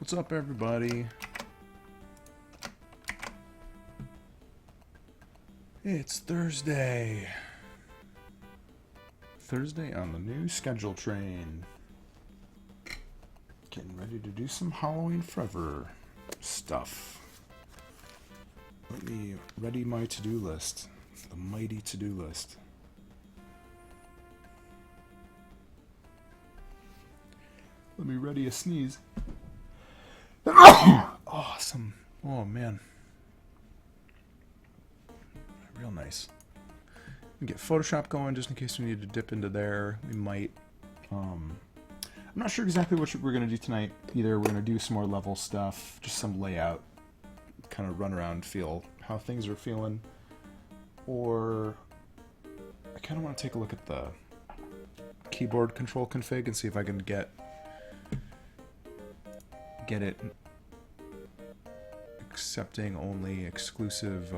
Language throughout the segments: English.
What's up, everybody? It's Thursday. Thursday on the new schedule train. Getting ready to do some Halloween Forever stuff. Let me ready my to-do list. The mighty to-do list. Let me ready a sneeze. Awesome. Oh, man. Real nice. We get Photoshop going just in case we need to dip into there. We might. I'm not sure exactly what we're going to do tonight. Either we're going to do some more level stuff, just some layout, kind of run around, feel how things are feeling. Or I kind of want to take a look at the keyboard control config and see if I can get it accepting only exclusive,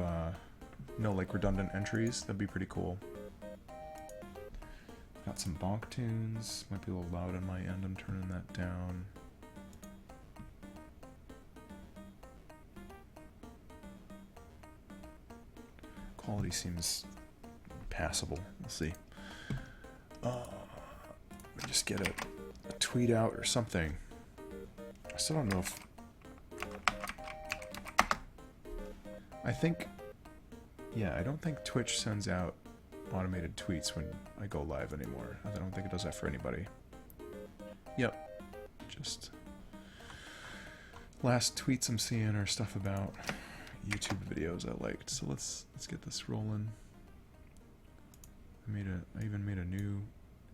no like redundant entries. That'd be pretty cool. Got some bonk tunes. Might be a little loud on my end. I'm turning that down. Quality seems passable. We'll see. Just get a tweet out or something. I still don't know if... I think... Yeah, I don't think Twitch sends out automated tweets when I go live anymore. I don't think it does that for anybody. Yep. Just... Last tweets I'm seeing are stuff about YouTube videos I liked. So let's get this rolling. I even made a new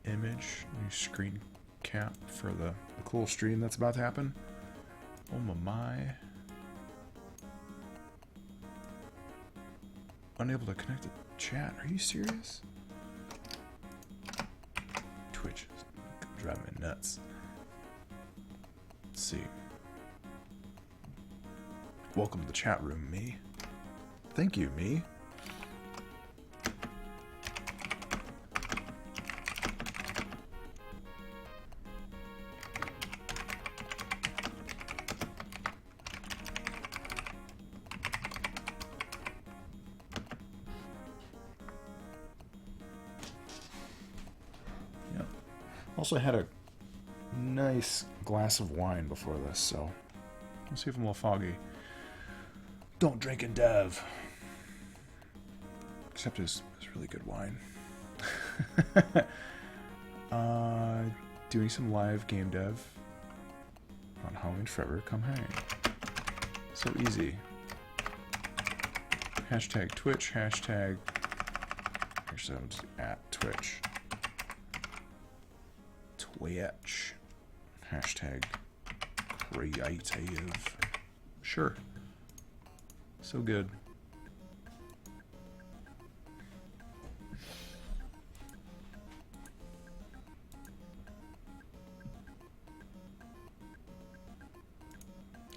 image, new screen cap for the cool stream that's about to happen. Oh my. Unable to connect to chat. Are you serious? Twitch is driving me nuts. Let's see. Welcome to the chat room, me. Thank you, me. Also had a nice glass of wine before this, so let's see if I'm a little foggy. Don't drink and dev. Except it's really good wine. Doing some live game dev on Halloween Forever. Come hang. So easy. Hashtag Twitch, hashtag... Actually, I'm just at Twitch. Twitch. Hashtag creative. Sure. So good.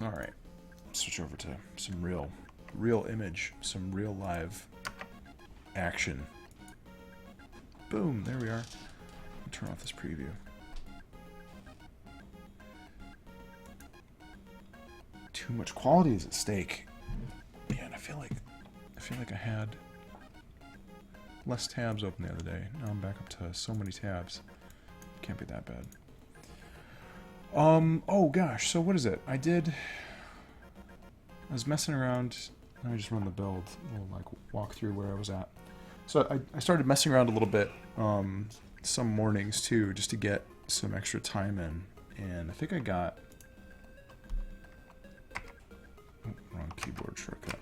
Alright. Switch over to some real image. Some real live action. Boom. There we are. I'll turn off this preview. Too much quality is at stake. Man, I feel like I had less tabs open the other day. Now I'm back up to so many tabs. Can't be that bad. Oh gosh, so what is it? I was messing around. Let me just run the build. We'll like walk through where I was at. So I started messing around a little bit some mornings too, just to get some extra time in. And I think I got... Wrong keyboard shortcut.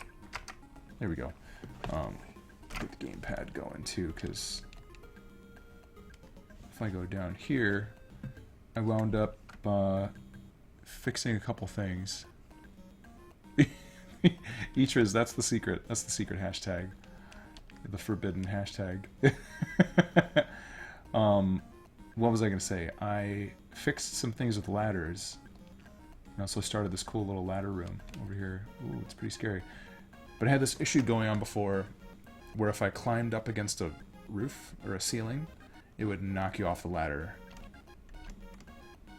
There we go. Get the gamepad going too, because if I go down here, I wound up fixing a couple things. Eachers, that's the secret. That's the secret hashtag. The forbidden hashtag. What was I going to say? I fixed some things with ladders. And also started this cool little ladder room over here. Ooh, it's pretty scary. But I had this issue going on before where if I climbed up against a roof or a ceiling, it would knock you off the ladder.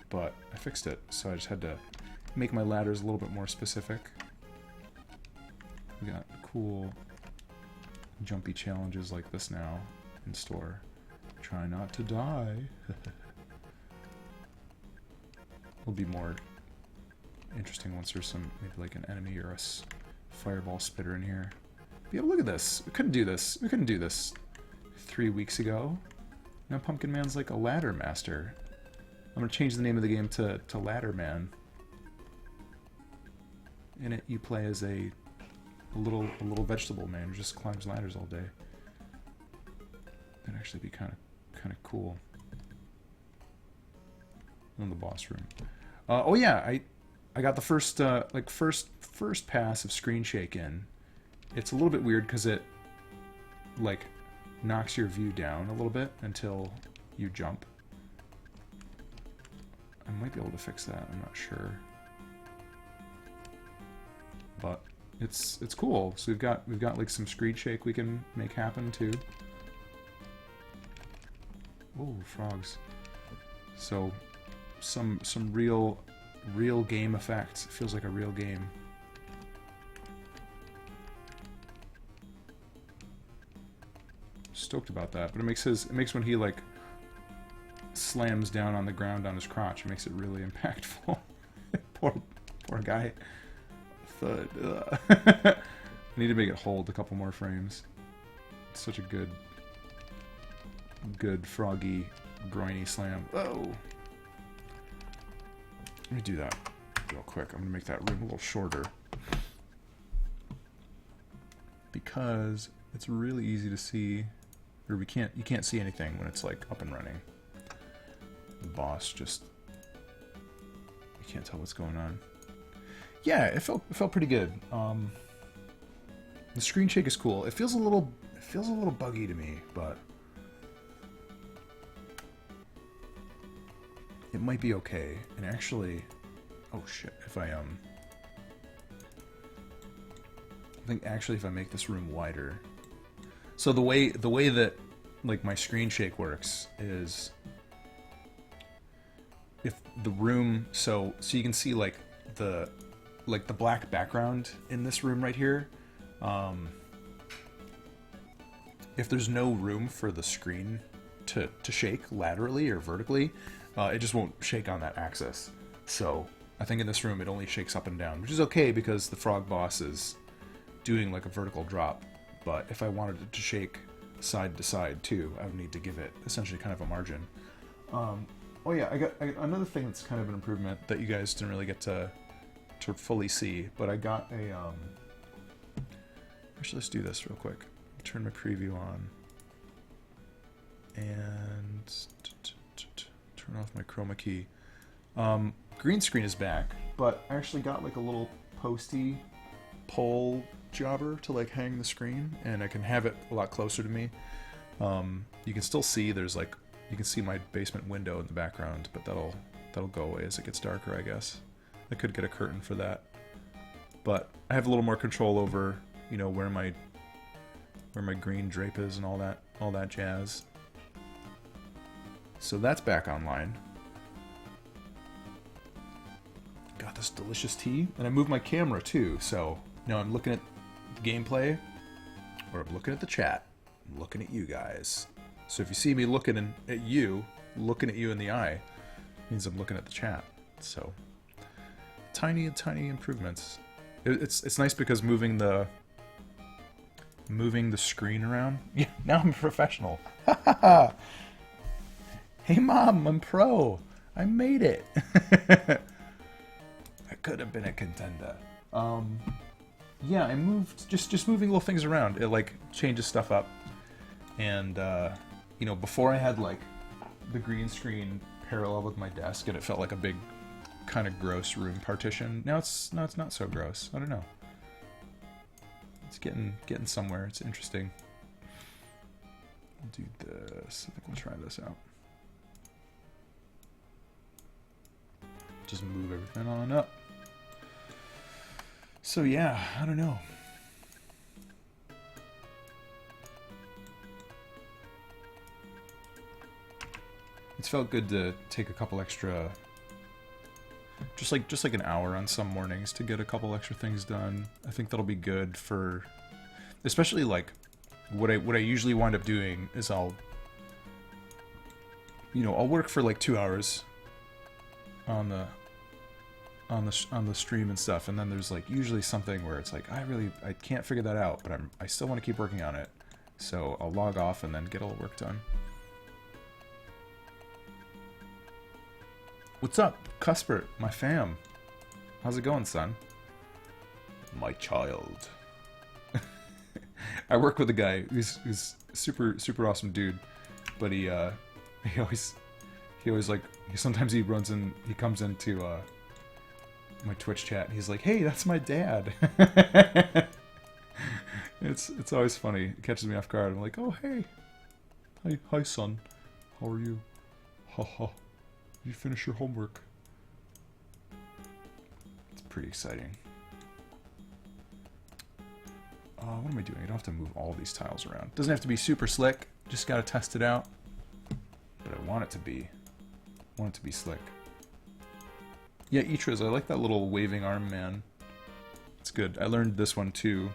But I fixed it, so I just had to make my ladders a little bit more specific. We got cool jumpy challenges like this now in store. Try not to die. Will be more interesting once there's some, maybe like an enemy or a fireball spitter in here. But yeah, look at this. We couldn't do this. We couldn't do this 3 weeks ago. Now Pumpkin Man's like a ladder master. I'm gonna change the name of the game to Ladder Man. In it, you play as a little vegetable man who just climbs ladders all day. That'd actually be kind of cool. In the boss room. Oh yeah, I got the first first pass of screen shake in. It's a little bit weird because it like knocks your view down a little bit until you jump. I might be able to fix that. I'm not sure. But it's cool. So we've got like some screen shake we can make happen too. Oh, frogs. So some real game effects. It feels like a real game. Stoked about that, but it makes when he like slams down on the ground on his crotch, it makes it really impactful. poor guy. Thud. I need to make it hold a couple more frames. It's such a good froggy groiny slam. Oh. Let me do that real quick. I'm gonna make that room a little shorter because it's really easy to see, or you can't see anything when it's like up and running. The boss just, you can't tell what's going on. Yeah, it felt pretty good. The screen shake is cool. It feels a little buggy to me, but it might be okay. And actually, oh shit, if I think actually if I make this room wider. So the way that like my screen shake works is if the room, so you can see like the black background in this room right here. If there's no room for the screen to shake laterally or vertically, it just won't shake on that axis. So I think in this room it only shakes up and down, which is okay because the frog boss is doing like a vertical drop. But if I wanted it to shake side to side too, I would need to give it essentially kind of a margin. Oh yeah, I got another thing that's kind of an improvement that you guys didn't really get to fully see, but I got a actually let's do this real quick. Turn my preview on and turn off my chroma key. Green screen is back, but I actually got like a little posty pole jobber to like hang the screen, and I can have it a lot closer to me. You can still see there's like, you can see my basement window in the background, but that'll go away as it gets darker, I guess. I could get a curtain for that, but I have a little more control over, you know, where my green drape is and all that jazz. So that's back online. Got this delicious tea, and I moved my camera too, so now I'm looking at the gameplay, or I'm looking at the chat. I'm looking at you guys. So if you see me looking at you in the eye, it means I'm looking at the chat. So tiny improvements. It's nice because moving the screen around. Yeah, now I'm a professional. Hey mom, I'm pro. I made it. I could have been a contender. Yeah, I moved just moving little things around. It like changes stuff up. And you know, before I had like the green screen parallel with my desk, and it felt like a big kind of gross room partition. Now it's not so gross. I don't know. It's getting somewhere. It's interesting. We'll do this. I think we'll try this out. Just move everything on up. So yeah, I don't know. It's felt good to take a couple extra just like an hour on some mornings to get a couple extra things done. I think that'll be good for, especially like what I usually wind up doing is I'll work for like 2 hours on the stream and stuff, and then there's like usually something where it's like I can't figure that out, but I still want to keep working on it, so I'll log off and then get all the work done. What's up, Cuthbert, my fam? How's it going, son? My child. I work with a guy who's super awesome dude, but he always like sometimes he comes into my Twitch chat and he's like, hey, that's my dad. It's always funny. It catches me off guard. I'm like, oh hey, hi son, how are you? Haha. You finish your homework. It's pretty exciting. What am I doing? I don't have to move all these tiles around. Doesn't have to be super slick. Just gotta test it out. But I want it to be. I want it to be slick. Yeah, Itras, I like that little waving arm man. It's good. I learned this one too.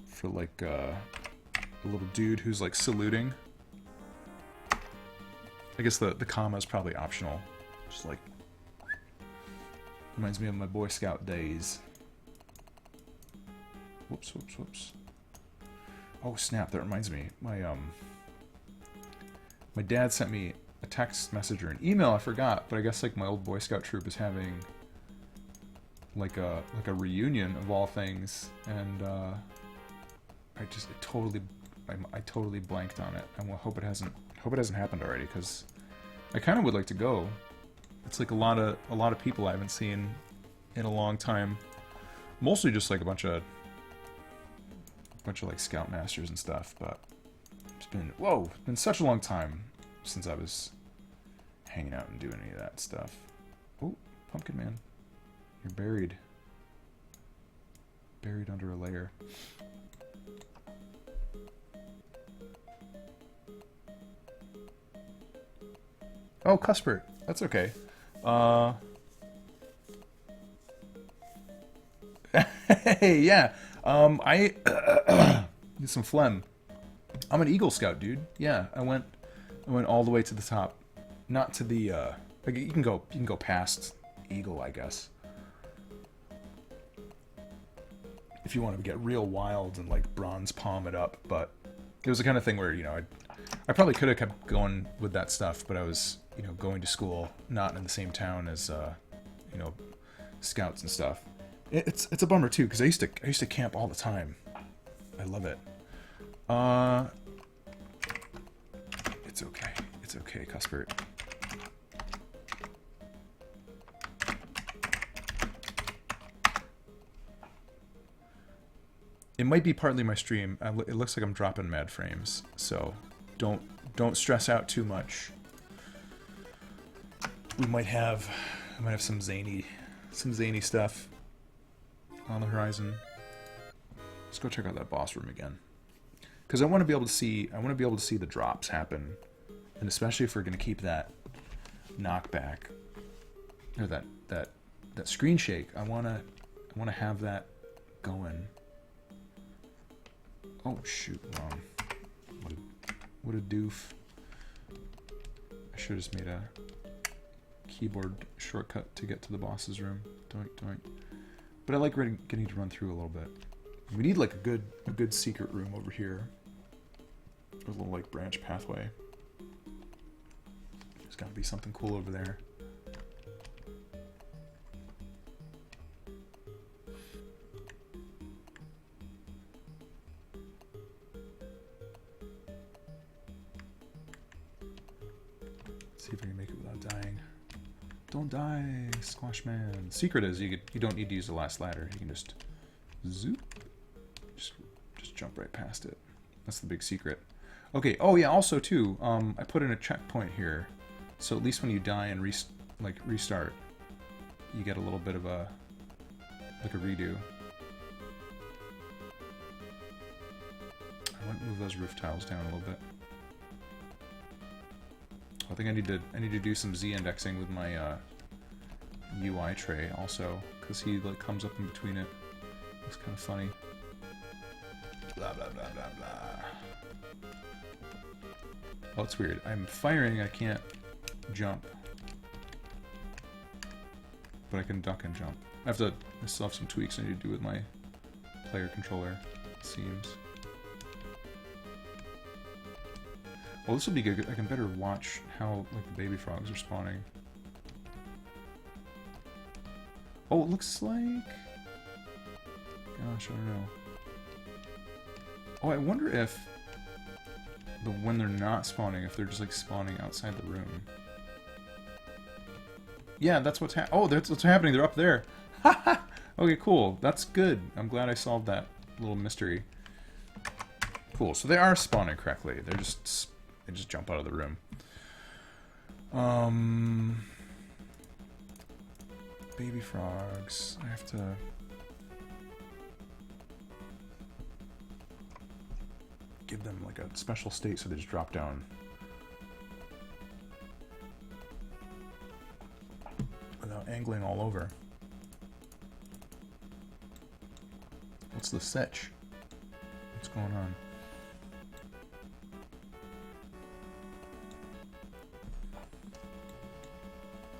For like a little dude who's like saluting. I guess the comma is probably optional. Just like reminds me of my Boy Scout days. Whoops. Oh snap! That reminds me. My dad sent me a text message or an email. I forgot, but I guess like my old Boy Scout troop is having like a reunion of all things, and I totally blanked on it. I hope it hasn't happened already, because I kind of would like to go. It's like a lot of people I haven't seen in a long time. Mostly just like a bunch of like scoutmasters and stuff, but it's been such a long time since I was hanging out and doing any of that stuff. Oh, Pumpkin Man, you're buried under a layer. Oh, Cuthbert, that's okay. Hey, yeah. I need some phlegm. I'm an Eagle Scout, dude. Yeah, I went all the way to the top, not to the. Like you can go past Eagle, I guess, if you want to get real wild and like bronze palm it up. But it was the kind of thing where I probably could have kept going with that stuff, but I was going to school, not in the same town as scouts and stuff. It's a bummer too, because I used to camp all the time. I love it. It's okay, Cuthbert. It might be partly my stream. It looks like I'm dropping mad frames, so don't stress out too much. We might have some zany stuff on the horizon. Let's go check out that boss room again, because I want to be able to see the drops happen, and especially if we're going to keep that knockback or that screen shake. I want to have that going. Oh shoot, wrong. What a doof. I should have just made a keyboard shortcut to get to the boss's room. Doink doink. But I like getting to run through a little bit. We need like a good secret room over here. A little like branch pathway. There's gotta be something cool over there. Let's see if I can make it without dying. Don't die, Squash Man. Secret is you don't need to use the last ladder. You can just zoop, just jump right past it. That's the big secret. Okay. Oh yeah. Also too, I put in a checkpoint here, so at least when you die and restart, you get a little bit of a redo. I want to move those roof tiles down a little bit. I think I need to do some Z indexing with my UI tray also, because he like comes up in between it. It's kind of funny. Blah blah blah blah blah. Oh, it's weird. I'm firing, I can't jump. But I can duck and jump. I still have some tweaks I need to do with my player controller, it seems. Well, this will be good. I can better watch how like the baby frogs are spawning. Oh, it looks like... Gosh, I don't know. Oh, I wonder if when they're not spawning, if they're just like spawning outside the room. Yeah, that's what's oh, that's what's happening. They're up there. Okay, cool. That's good. I'm glad I solved that little mystery. Cool. So they are spawning correctly. They just jump out of the room. Baby frogs. I have to... give them like a special state so they just drop down. Without angling all over. What's the sitch? What's going on?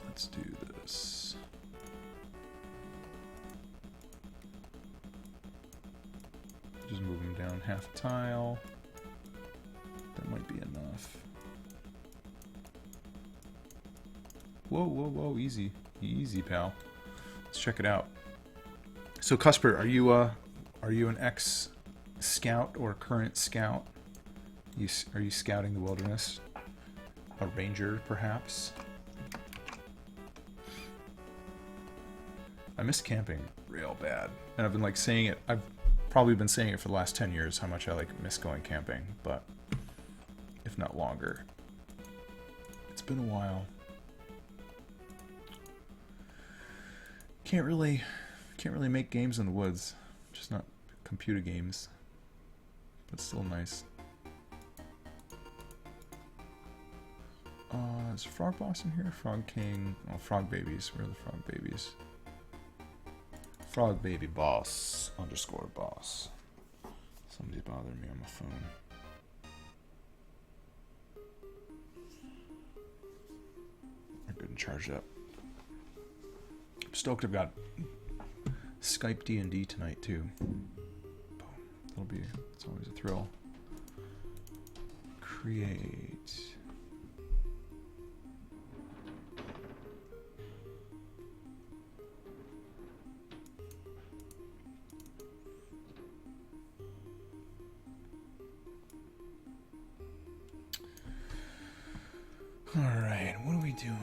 Let's do this. Just move them down half a tile. That might be enough. Whoa, whoa, whoa, easy. Easy, pal. Let's check it out. So, Cusper, are you an ex-scout or current scout? Are you scouting the wilderness? A ranger, perhaps? I miss camping real bad. And I've been like saying it, I've probably been saying it for the last 10 years, how much I like miss going camping, but if not longer. It's been a while. Can't really make games in the woods. Just not computer games. But still nice. Is Frog Boss in here? Frog King. Oh, Frog Babies. Where are the Frog Babies? Frog Baby Boss _ boss. Somebody's bothering me on my phone. I'm good and charged up. I'm stoked I've got Skype D&D tonight too. Boom. It's always a thrill. Create. Alright, what are we doing?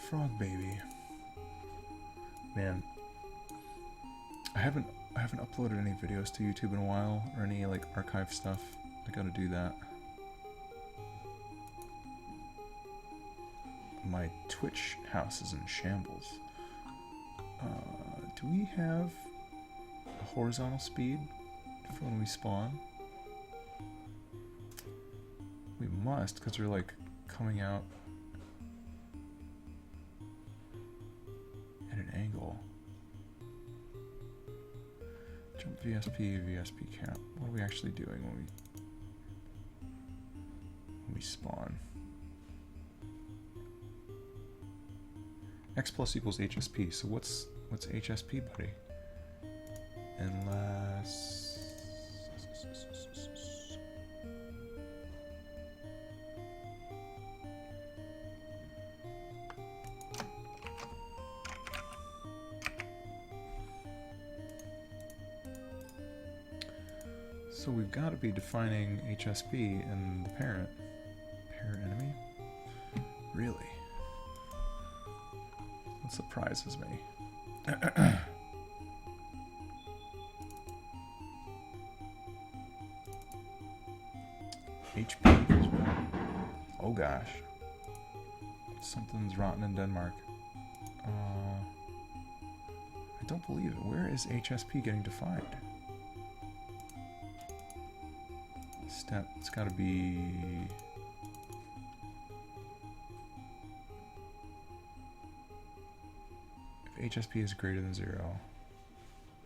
Frog Baby. Man, I haven't uploaded any videos to YouTube in a while, or any like archive stuff. I gotta do that. My Twitch house is in shambles. Do we have a horizontal speed for when we spawn? We must, because we're like coming out at an angle. Jump VSP cap. What are we actually doing when we spawn? X plus equals HSP. So what's HSP, buddy? Unless... So we've got to be defining HSP in the parent. Parent enemy? Really? That surprises me. HP as well. Oh gosh. Something's rotten in Denmark. I don't believe it. Where is HSP getting defined? Step, it's gotta be... HSP is greater than 0,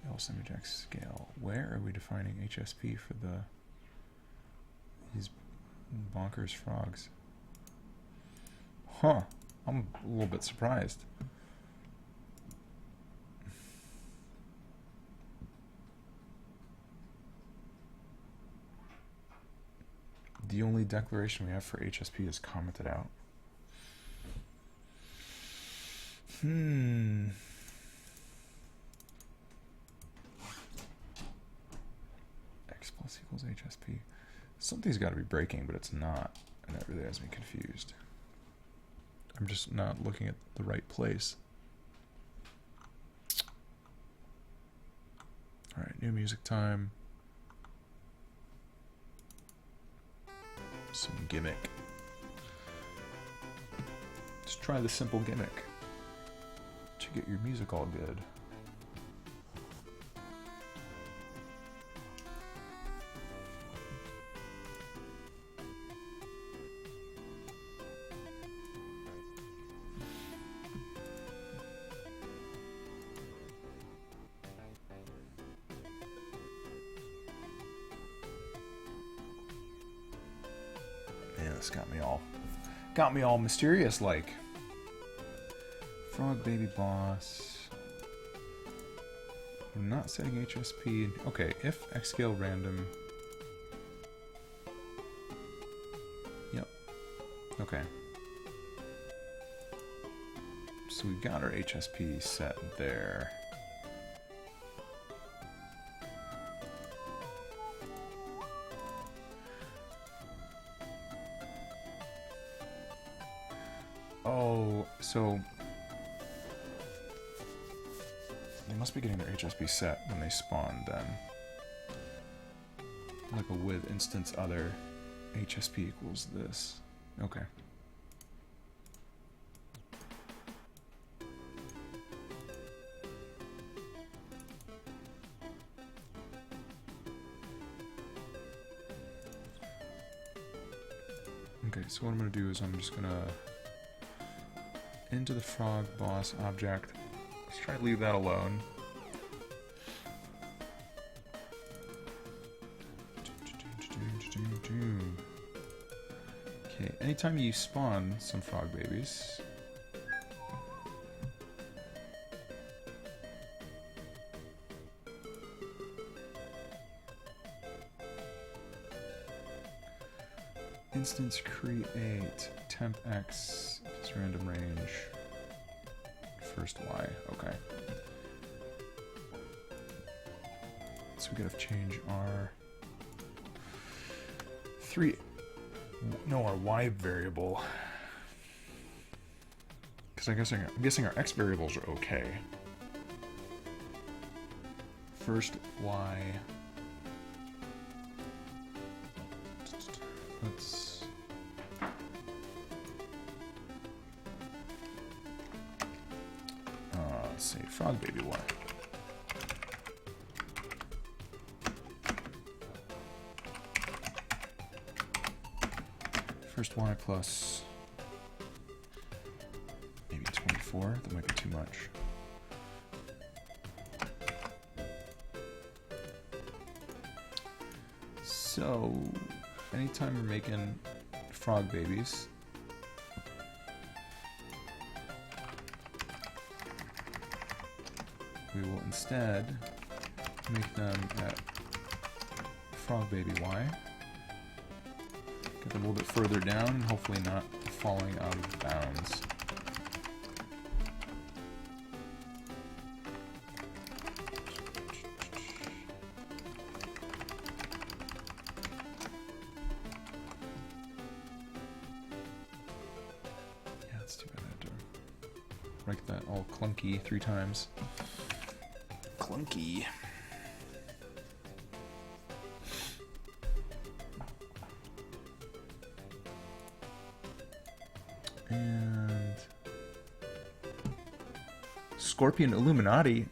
L semi-jack scale. Where are we defining HSP for these bonkers frogs? Huh. I'm a little bit surprised. The only declaration we have for HSP is commented out. X plus equals HSP. Something's got to be breaking, but it's not. And that really has me confused. I'm just not looking at the right place. Alright, new music time. Some gimmick. Just try the simple gimmick to get your music all good. This got me all mysterious like. Frog baby boss. I'm not setting HSP. Okay, if X scale random. Yep. Okay. So we got our HSP set there. Oh, so they must be getting their HSP set when they spawn then. Like a with instance other HSP equals this. Okay. Okay, so what I'm going to do is I'm just going to into the frog boss object. Let's try to leave that alone. Okay, anytime you spawn some frog babies, instance create temp x plus random range first y. Okay. So we gotta change our our y variable, because I'm guessing our x variables are okay. First y. Let's say frog baby y. First y plus maybe 24. That might be too much. So anytime we're making frog babies, we will instead make them at frog baby y. Get them a little bit further down and hopefully not falling out of bounds. Yeah, that's too bad I had to write that all clunky 3 times. Clunky. And Scorpion Illuminati.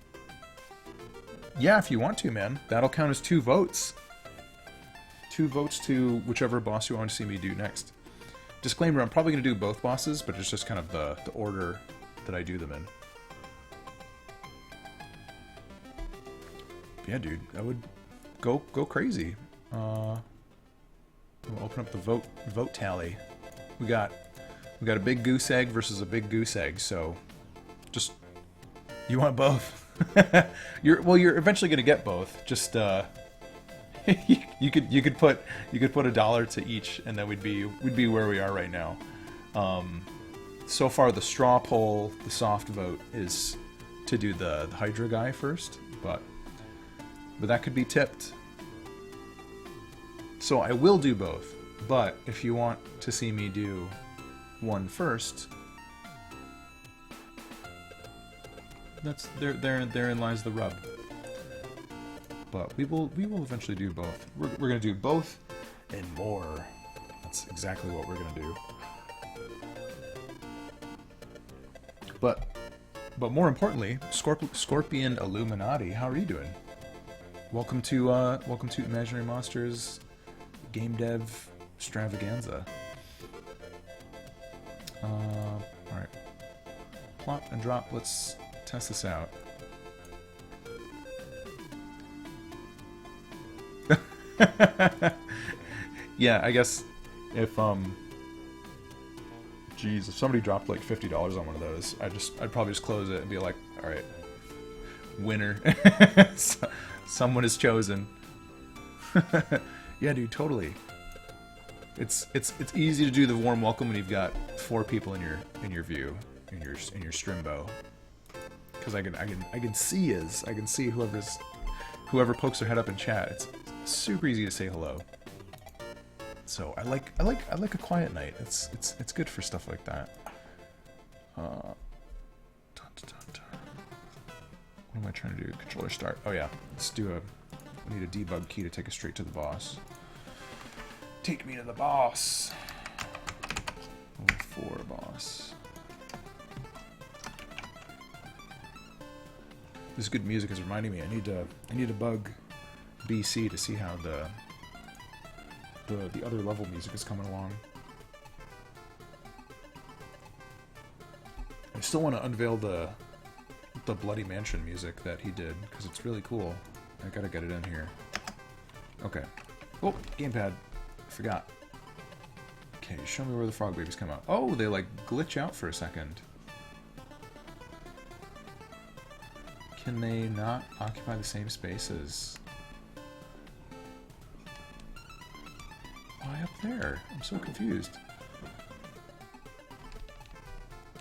Yeah, if you want to, man. That'll count as 2 votes. 2 votes to whichever boss you want to see me do next. Disclaimer, I'm probably going to do both bosses, but it's just kind of the order that I do them in. Yeah, dude, that would go crazy. We'll open up the vote tally. We got a big goose egg versus a big goose egg. So, just you want both. You're eventually gonna get both. Just you could put $1 to each, and then we'd be where we are right now. So far, the straw poll, the soft vote, is to do the Hydra guy first, but that could be tipped. So I will do both, but if you want to see me do one first, that's therein lies the rub. But we will eventually do both. We're gonna do both and more. That's exactly what we're gonna do. But more importantly, Scorpion Illuminati, how are you doing? Welcome to Imaginary Monsters Game Dev Extravaganza. All right, plop and drop. Let's test this out. Yeah, I guess if geez, if somebody dropped like $50 on one of those, I'd probably just close it and be like, all right, winner. Someone is chosen. Yeah, dude, totally. It's easy to do the warm welcome when you've got 4 people in your view, in your strimbo, because I can see whoever pokes their head up in chat. It's super easy to say hello. So I like a quiet night. It's good for stuff like that. What am I trying to do? Controller start. Oh yeah, we need a debug key to take us straight to the boss. Take me to the boss. Level 4 boss. This good music is reminding me. I need to bug BC to see how the other level music is coming along. I still want to unveil the Bloody Mansion music that he did, because it's really cool. I gotta get it in here. Okay. Oh, gamepad. I forgot. Okay, show me where the frog babies come out. Oh, they like glitch out for a second. Can they not occupy the same spaces? Why up there? I'm so confused.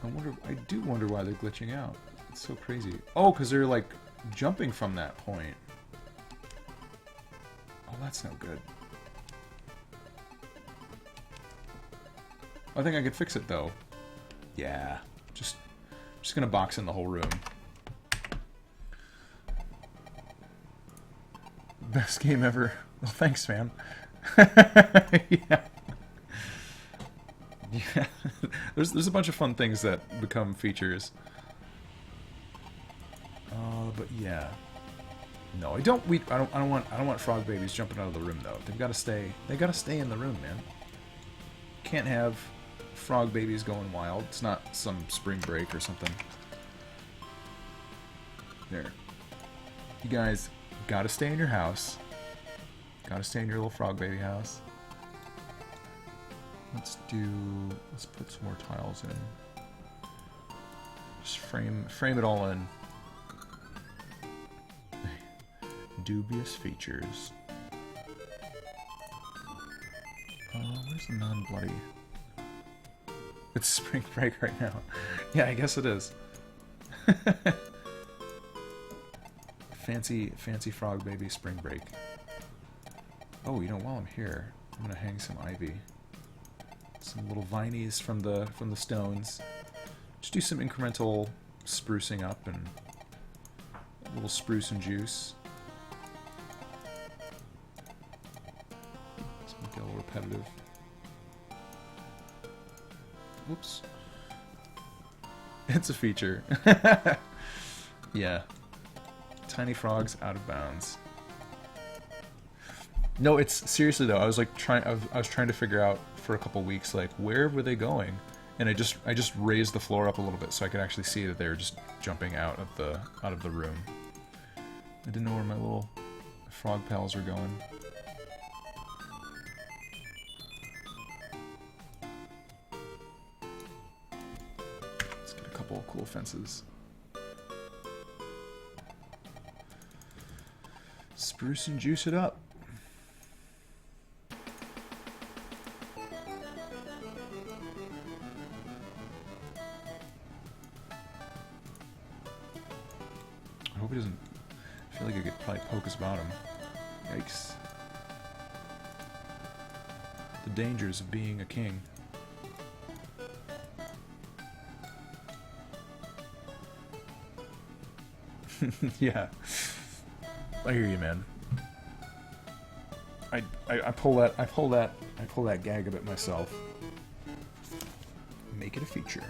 I do wonder why they're glitching out. It's so crazy. Oh, because they're like jumping from that point. Oh, that's no good. I think I could fix it though. Yeah, just gonna box in the whole room. Best game ever. Well, thanks, man. Yeah. Yeah. There's a bunch of fun things that become features. But yeah. No, I don't want frog babies jumping out of the room though. They've got to stay. They got to stay in the room, man. Can't have frog babies going wild. It's not some spring break or something. There. You guys got to stay in your house. Got to stay in your little frog baby house. Let's put some more tiles in. Just frame it all in. Dubious features. Where's the non-bloody? It's spring break right now. Yeah, I guess it is. Fancy frog baby spring break. Oh, you know, while I'm here, I'm gonna hang some ivy. Some little vinies from the stones. Just do some incremental sprucing up and a little spruce and juice. Let's make it a little repetitive. Whoops. It's a feature. Yeah. Tiny frogs out of bounds. No, it's seriously though. I was trying to figure out for a couple weeks, like, where were they going? And I just raised the floor up a little bit so I could actually see that they were just jumping out of the room. I didn't know where my little frog pals are going. Let's get a couple of cool fences. Spruce and juice it up. I hope he doesn't. I feel like I could probably poke his bottom. Yikes. The dangers of being a king. Yeah. I hear you, man. I pull that gag a bit myself. Make it a feature.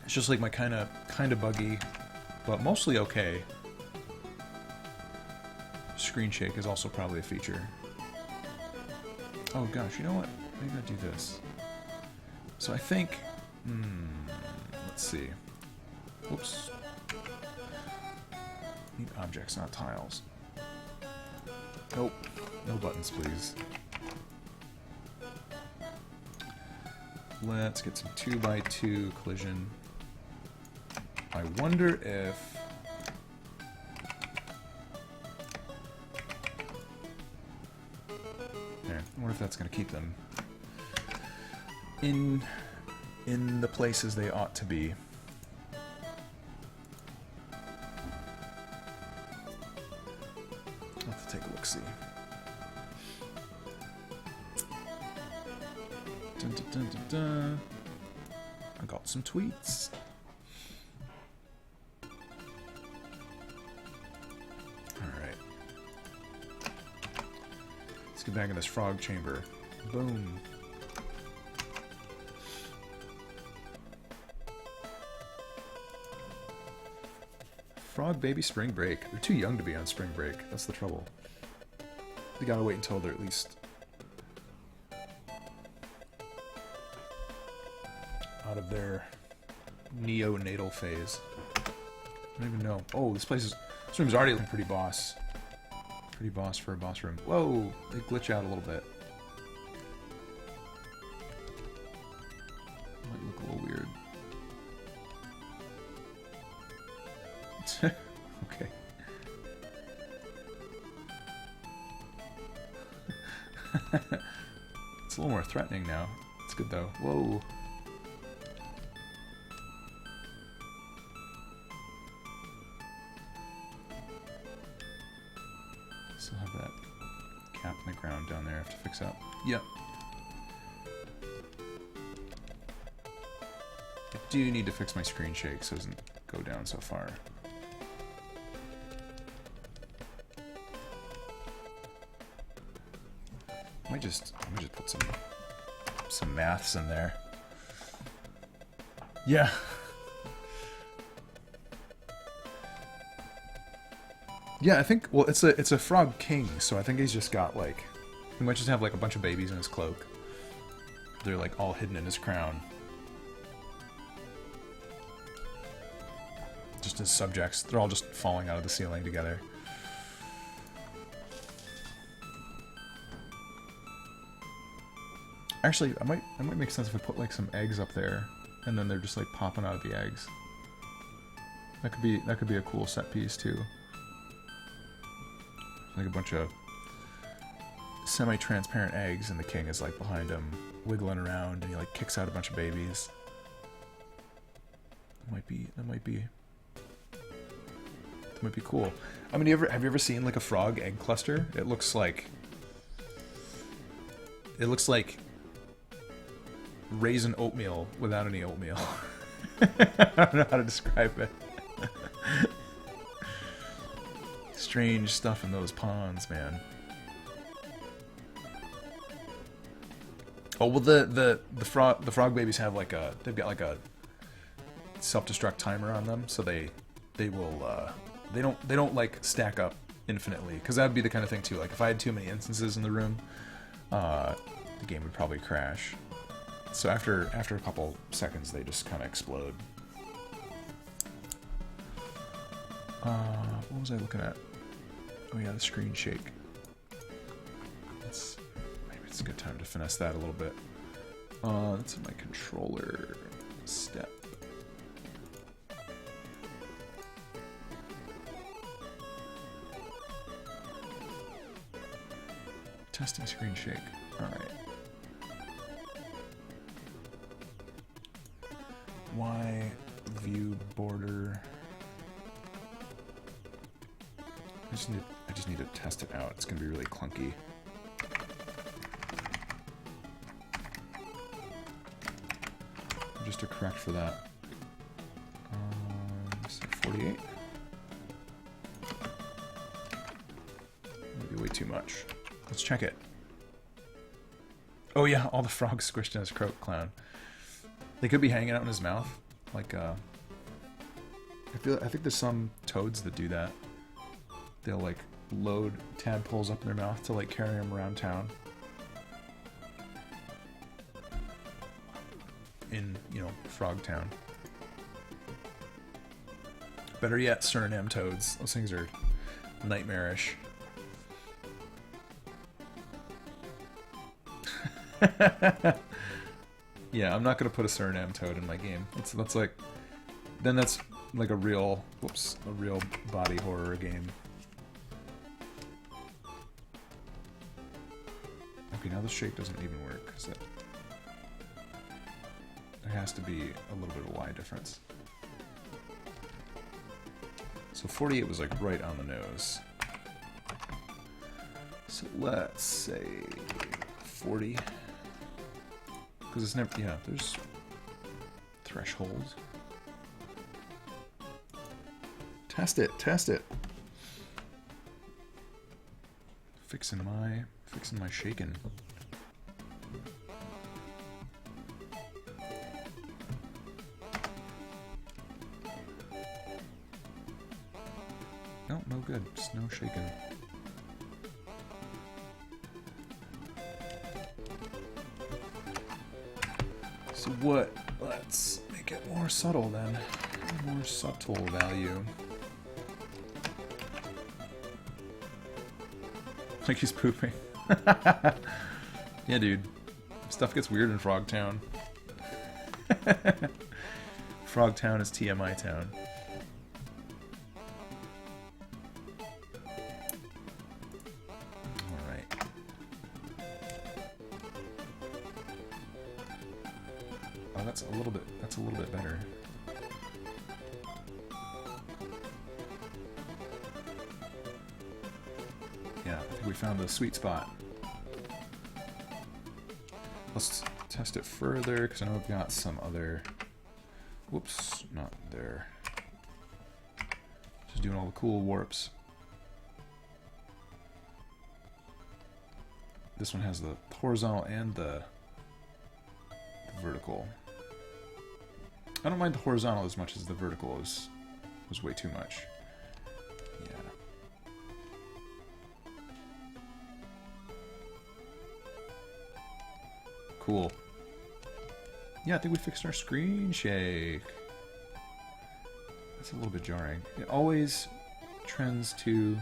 It's just like my kind of buggy, but mostly okay. Screen shake is also probably a feature. Oh gosh, you know what? Maybe I'll do this. So I think, let's see. Oops. Need objects, not tiles. Nope. No buttons, please. Let's get some 2x2 collision. I wonder if... There. I wonder if that's going to keep them in the places they ought to be. I'll have to take a look-see. Dun, dun, dun, dun, dun. I got some tweets. Alright. Let's get back in this frog chamber. Boom. Frog baby spring break. They're too young to be on spring break. That's the trouble. They gotta wait until they're at least out of their neonatal phase. I don't even know. Oh, this room's already looking pretty boss. Pretty boss for a boss room. Whoa, they glitch out a little bit. Might look a little weird. Okay. It's a little more threatening now. It's good though. Whoa. Still have that cap in the ground down there I have to fix up. Yep. I do need to fix my screen shake so it doesn't go down so far. I might just put some maths in there. Yeah. Yeah, I think, well, it's a Frog King, so I think he's just got, like, he might just have, like, a bunch of babies in his cloak. They're, like, all hidden in his crown. Just his subjects. They're all just falling out of the ceiling together. Actually, it might make sense if I put, like, some eggs up there, and then they're just, like, popping out of the eggs. That could be a cool set piece, too. Like a bunch of semi-transparent eggs, and the king is like behind him, wiggling around, and he like kicks out a bunch of babies. That might be cool. I mean, have you ever seen like a frog egg cluster? It looks like raisin oatmeal without any oatmeal. I don't know how to describe it. Strange stuff in those ponds, man. Oh well, the frog babies have like they've got like a self-destruct timer on them, so they don't like stack up infinitely, because that would be the kind of thing too. Like if I had too many instances in the room, the game would probably crash. So after a couple seconds, they just kind of explode. What was I looking at? Oh yeah, the screen shake. Maybe it's a good time to finesse that a little bit. That's in my controller step. Testing screen shake. Alright. Y view border. I just need to test it out. It's gonna be really clunky. Just to correct for that. So 48. Maybe way too much. Let's check it. Oh yeah, all the frogs squished in his croak clown. They could be hanging out in his mouth. Like I think there's some toads that do that. They'll like load tadpoles up in their mouth to like carry them around town. In, you know, Frog Town. Better yet, Suriname toads. Those things are nightmarish. Yeah, I'm not gonna put a Suriname toad in my game. That's like a real body horror game. Okay, now the shake doesn't even work because there has to be a little bit of a Y difference. So 48 was like right on the nose. So let's say 40. Because it's never, yeah, there's threshold. Test it, test it. Fixing my shaking. No, no good. Just no shaking. So what? Let's make it more subtle then. More subtle value. Like he's pooping. Yeah, dude. Stuff gets weird in Frog Town. Frog Town is TMI Town. Alright. Oh, that's a little bit better. Yeah, I think we found the sweet spot. Let's test it further, because I know I've got some other... Whoops, not there. Just doing all the cool warps. This one has the horizontal and the vertical. I don't mind the horizontal as much as the vertical was way too much. Yeah. Cool. Yeah, I think we fixed our screen shake. That's a little bit jarring. It always trends to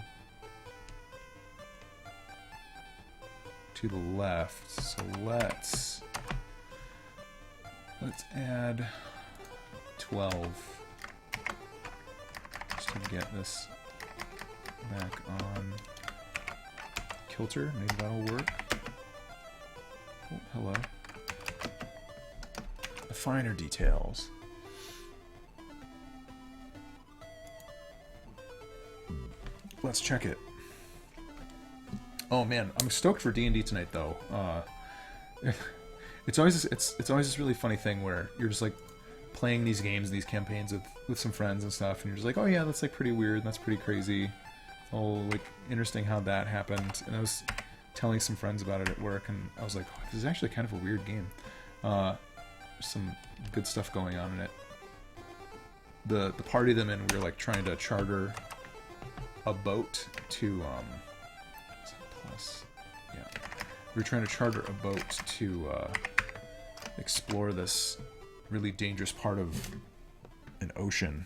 the left. So let's add 12 just to get this back on kilter. Maybe that'll work. Oh, hello. The finer details. Let's check it. Oh man, I'm stoked for D&D tonight though. It's always this really funny thing where you're just like playing these games, these campaigns with some friends and stuff, and you're just like, oh yeah, that's like pretty weird, that's pretty crazy. Oh, like interesting how that happened. And I was telling some friends about it at work, and I was like, oh, this is actually kind of a weird game. There's some good stuff going on in it. The party them in, we were like trying to charter a boat to is that plus? Yeah. We were trying to charter a boat to explore this really dangerous part of an ocean.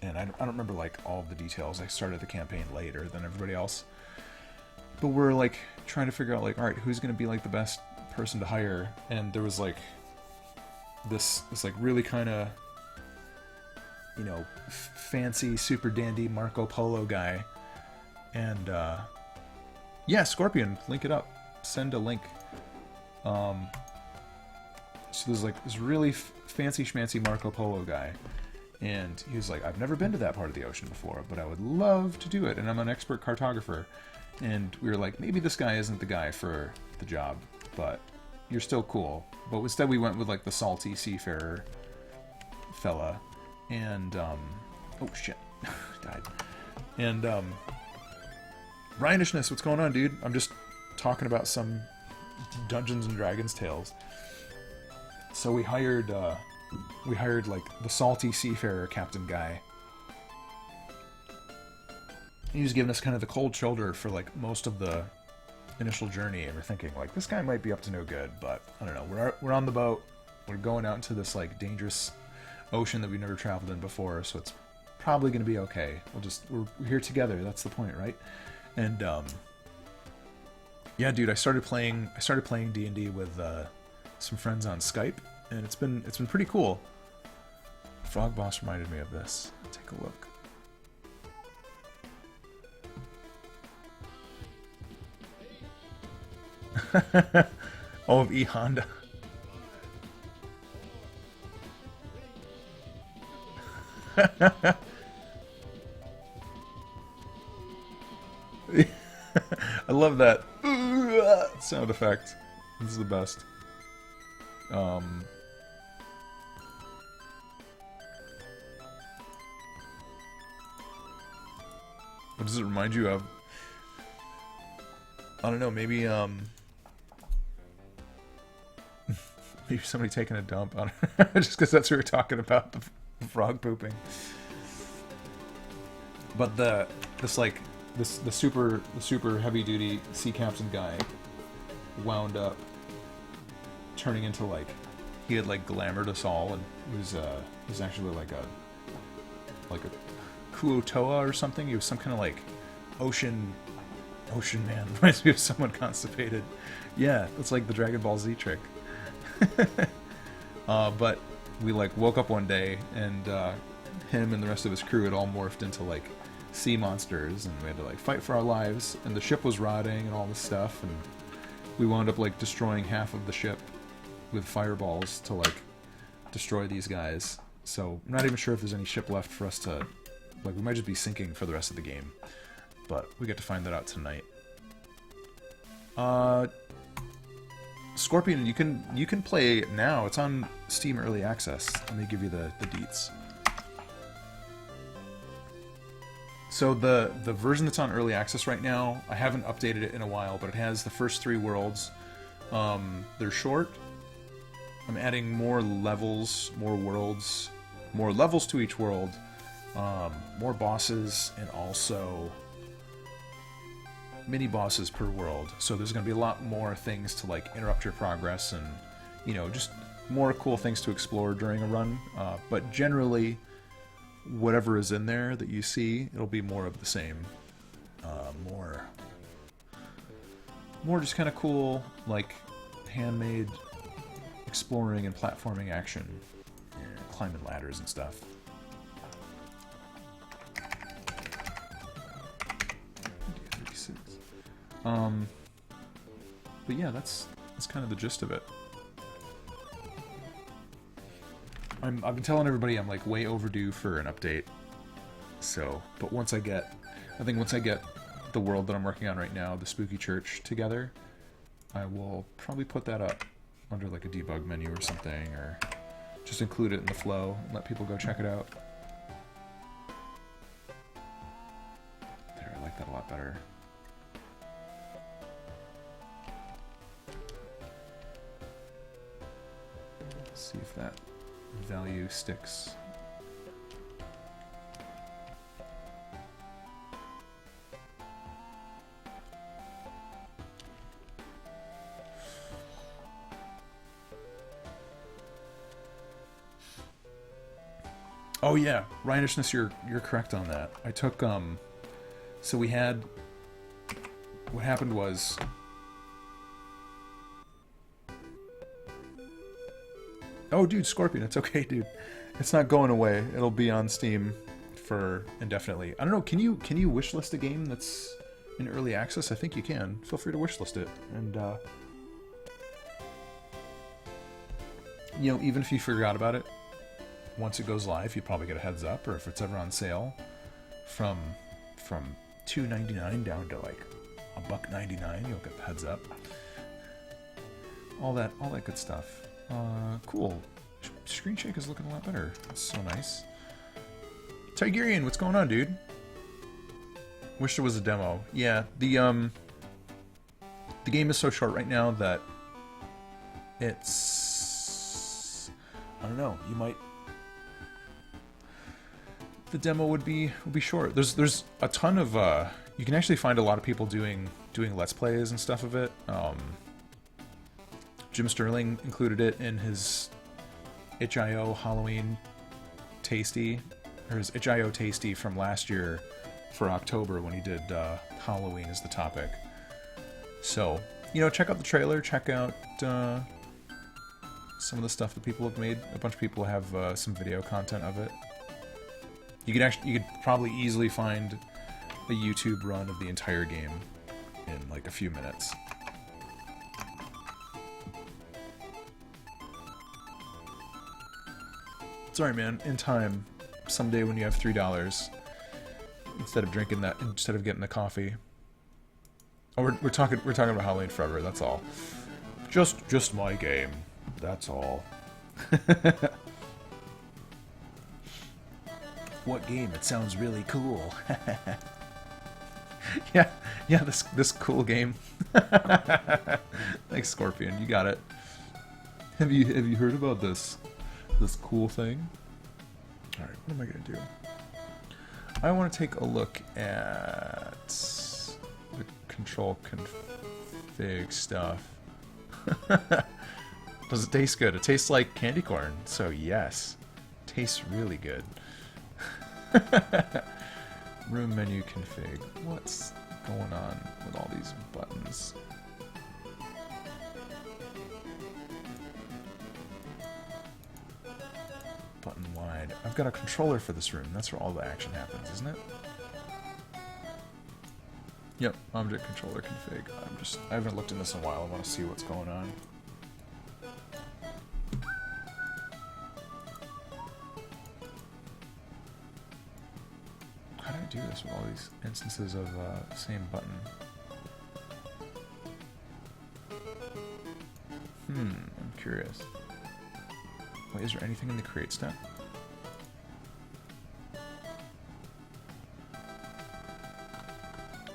and I don't remember like all of the details. I started the campaign later than everybody else, but we're like trying to figure out like, all right, who's going to be like the best person to hire, and there was like this like really kind of, you know, fancy, super dandy Marco Polo guy, and yeah, Scorpion, link it up, send a link. So there's like this really fancy schmancy Marco Polo guy, and he was like, I've never been to that part of the ocean before, but I would love to do it, and I'm an expert cartographer. And we were like, maybe this guy isn't the guy for the job, but you're still cool. But instead we went with like the salty seafarer fella, and oh shit, died. And Ryanishness, what's going on, dude? I'm just talking about some Dungeons and Dragons tales. So we hired like the salty seafarer captain guy. He was giving us kind of the cold shoulder for like most of the initial journey, and we're thinking like, this guy might be up to no good, but I don't know. We're on the boat. We're going out into this like dangerous ocean that we've never traveled in before, so it's probably going to be okay. We're here together. That's the point, right? And yeah, dude, I started playing D&D with some friends on Skype, and it's been pretty cool. Frog Boss reminded me of this. Take a look. Oh, of E Honda. I love that sound effect. This is the best. What does it remind you of? I don't know, maybe maybe somebody taking a dump on it. Just because that's what we were talking about, the frog pooping. But the super heavy duty sea captain guy wound up turning into like, he had like glamored us all, and he was actually like a Kuotoa or something. He was some kind of like ocean man. Reminds me of someone constipated. Yeah, it's like the Dragon Ball Z trick. But we like woke up one day, and him and the rest of his crew had all morphed into like sea monsters, and we had to like fight for our lives, and the ship was rotting and all this stuff, and we wound up like destroying half of the ship with fireballs to like destroy these guys. So I'm not even sure if there's any ship left for us to, like, we might just be sinking for the rest of the game, but we get to find that out tonight. Scorpion, you can play now. It's on Steam Early Access. Let me give you the deets. So the version that's on Early Access right now, I haven't updated it in a while, but it has the first 3 worlds. They're short. I'm adding more levels, more worlds, more levels to each world, more bosses, and also mini bosses per world. So there's going to be a lot more things to like interrupt your progress, and you know, just more cool things to explore during a run. But generally, whatever is in there that you see, it'll be more of the same. More just kind of cool, like handmade exploring and platforming action, and climbing ladders and stuff. But yeah, that's kind of the gist of it. I've been telling everybody I'm like way overdue for an update. So, but once I get the world that I'm working on right now, the Spooky Church, together, I will probably put that up under like a debug menu or something, or just include it in the flow and let people go check it out. There, I like that a lot better. Let's see if that value sticks. Oh yeah, Ryanishness, you're correct on that. I took so we had, what happened was, oh dude, Scorpion, it's okay, dude. It's not going away. It'll be on Steam for indefinitely. I don't know, can you wishlist a game that's in early access? I think you can. Feel free to wishlist it. And you know, even if you forgot about it, once it goes live, you probably get a heads up, or if it's ever on sale, from $2.99 down to like $1.99, you'll get the heads up. All that good stuff. Cool. Screen shake is looking a lot better. That's so nice. Tigerian, what's going on, dude? Wish there was a demo. Yeah, the game is so short right now that it's, I don't know. You might. The demo would be short. There's a ton of you can actually find a lot of people doing let's plays and stuff of it. Jim Sterling included it in his itch.io Halloween Tasty, or his itch.io Tasty from last year for October when he did Halloween as the topic. So, you know, check out the trailer, check out some of the stuff that people have made. A bunch of people have some video content of it. You could probably easily find a YouTube run of the entire game in like a few minutes. Sorry, man. In time, someday when you have $3, instead of getting the coffee. Oh, we're talking about Halloween Forever. That's all. Just my game. That's all. What game? It sounds really cool. yeah, this cool game. Thanks, Scorpion. You got it. Have you heard about this cool thing? All right, what am I gonna do? I want to take a look at the control config stuff. Does it taste good? It tastes like candy corn, so yes, tastes really good. Room menu config. What's going on with all these buttons? Button wide. I've got a controller for this room. That's where all the action happens, isn't it? Yep, object controller config. I haven't looked in this in a while. I want to see what's going on. How do I do this with all these instances of the same button? I'm curious. Wait, is there anything in the create step?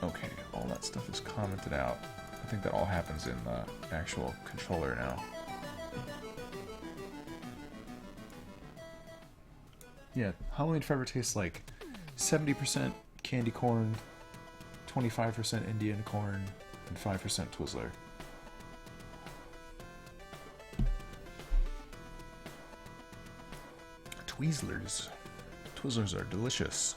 Okay, all that stuff is commented out. I think that all happens in the actual controller now. Yeah, Halloween Forever tastes like 70% candy corn, 25% Indian corn, and 5% Twizzler. Twizzlers. Twizzlers are delicious.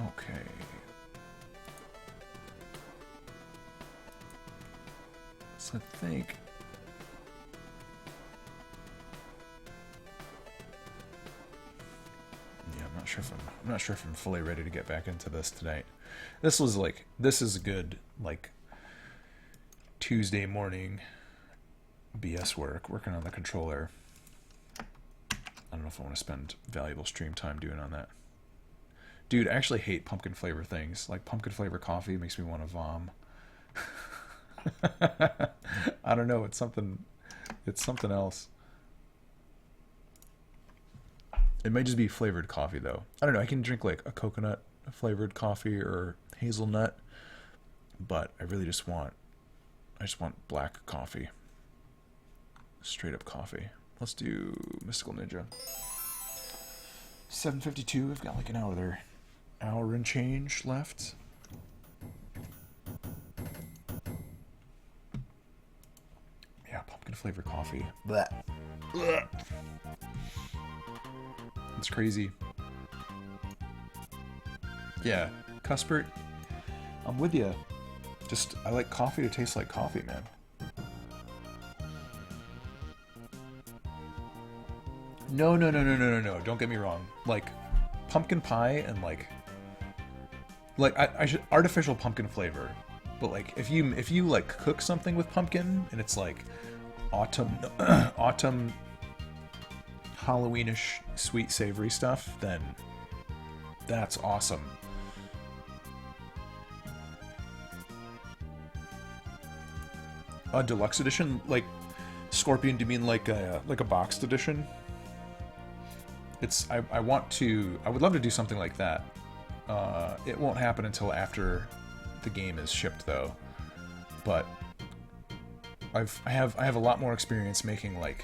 Okay. So I think I'm not sure if I'm fully ready to get back into this tonight. This is a good like Tuesday morning BS working on the controller. I don't know if I want to spend valuable stream time doing on that. Dude, I actually hate pumpkin flavor things. Like pumpkin flavor coffee makes me want to vom. I don't know, it's something else. It might just be flavored coffee though. I don't know, I can drink like a coconut flavored coffee or hazelnut, but I just want black coffee. Straight up coffee. Let's do Mystical Ninja. 7:52, I've got like an hour and change left. pumpkin flavor coffee. Blech. Blech. It's crazy. Yeah, Cuthbert, I'm with you. Just, I like coffee to taste like coffee, man. No, no, no, no, no, no, no. Don't get me wrong. Like, pumpkin pie and like I should artificial pumpkin flavor. But like, if you like cook something with pumpkin and it's like autumn Halloweenish sweet savory stuff, then that's awesome. A deluxe edition, like Scorpion? Do you mean like a boxed edition? It's I would love to do something like that. It won't happen until after the game is shipped though. But I have a lot more experience making like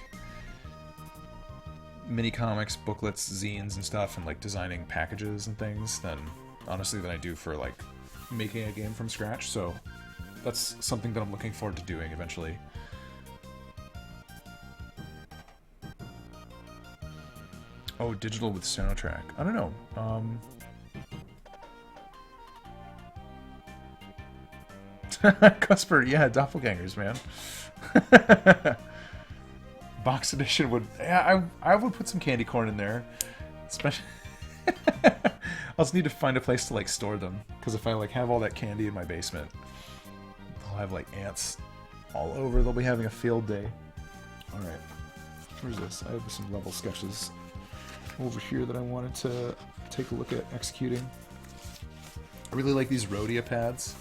mini comics, booklets, zines and stuff, and like designing packages and things than I do for like making a game from scratch. So that's something that I'm looking forward to doing eventually. Oh, digital with soundtrack. I don't know. Cuthbert, yeah, doppelgangers, man. Box edition would... Yeah, I would put some candy corn in there. Especially... I also need to find a place to, like, store them. Because if I, like, have all that candy in my basement, I'll have, like, ants all over. They'll be having a field day. Alright. Where's this? I have some level sketches over here that I wanted to take a look at executing. I really like these Rhodia pads.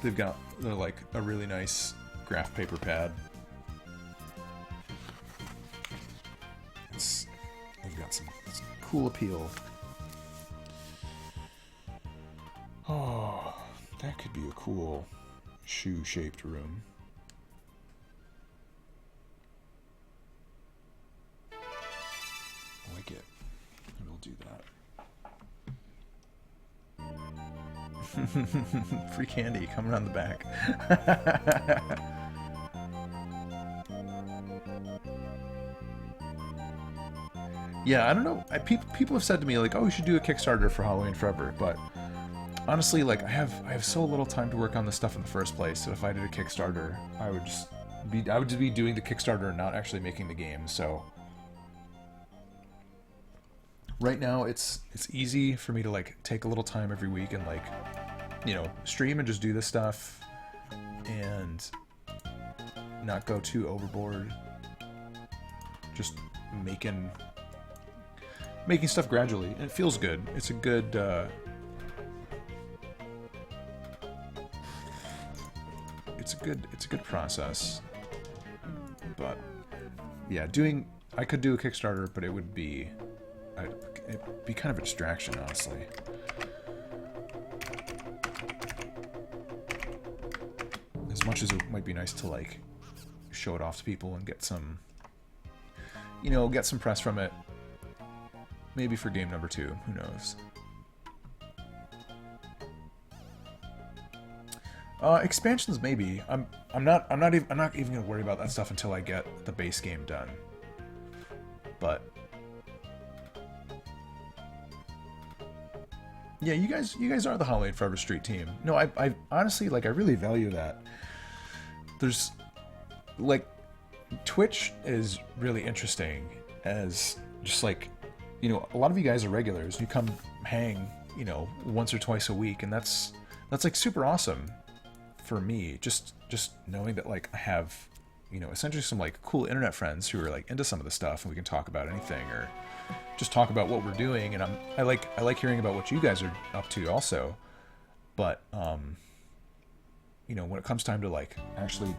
They're like a really nice graph paper pad. They've got some cool appeal. Oh, that could be a cool shoe-shaped room. I like it. Maybe we'll do that. Free candy coming on the back. Yeah, I don't know. People have said to me like, "Oh, we should do a Kickstarter for Halloween Forever," but honestly, like I have so little time to work on this stuff in the first place. So if I did a Kickstarter, I would just be doing the Kickstarter and not actually making the game. So right now, it's easy for me to like take a little time every week and like, you know, stream and just do this stuff and not go too overboard. Just making stuff gradually, and it feels good. It's a good it's a good process. But yeah, I could do a Kickstarter, but it'd be kind of a distraction, honestly. As much as it might be nice to like show it off to people and get some, you know, get some press from it. Maybe for game number 2, who knows? Expansions maybe. I'm not even gonna worry about that stuff until I get the base game done. But yeah, you guys are the Halloween Forever Street team. No, I honestly, like, I really value that. There's, like, Twitch is really interesting as just, like, you know, a lot of you guys are regulars. You come hang, you know, once or twice a week, and that's like super awesome for me. Just knowing that, like, I have, you know, essentially some like cool internet friends who are like into some of the stuff, and we can talk about anything or just talk about what we're doing. And I like hearing about what you guys are up to also. But you know, when it comes time to like actually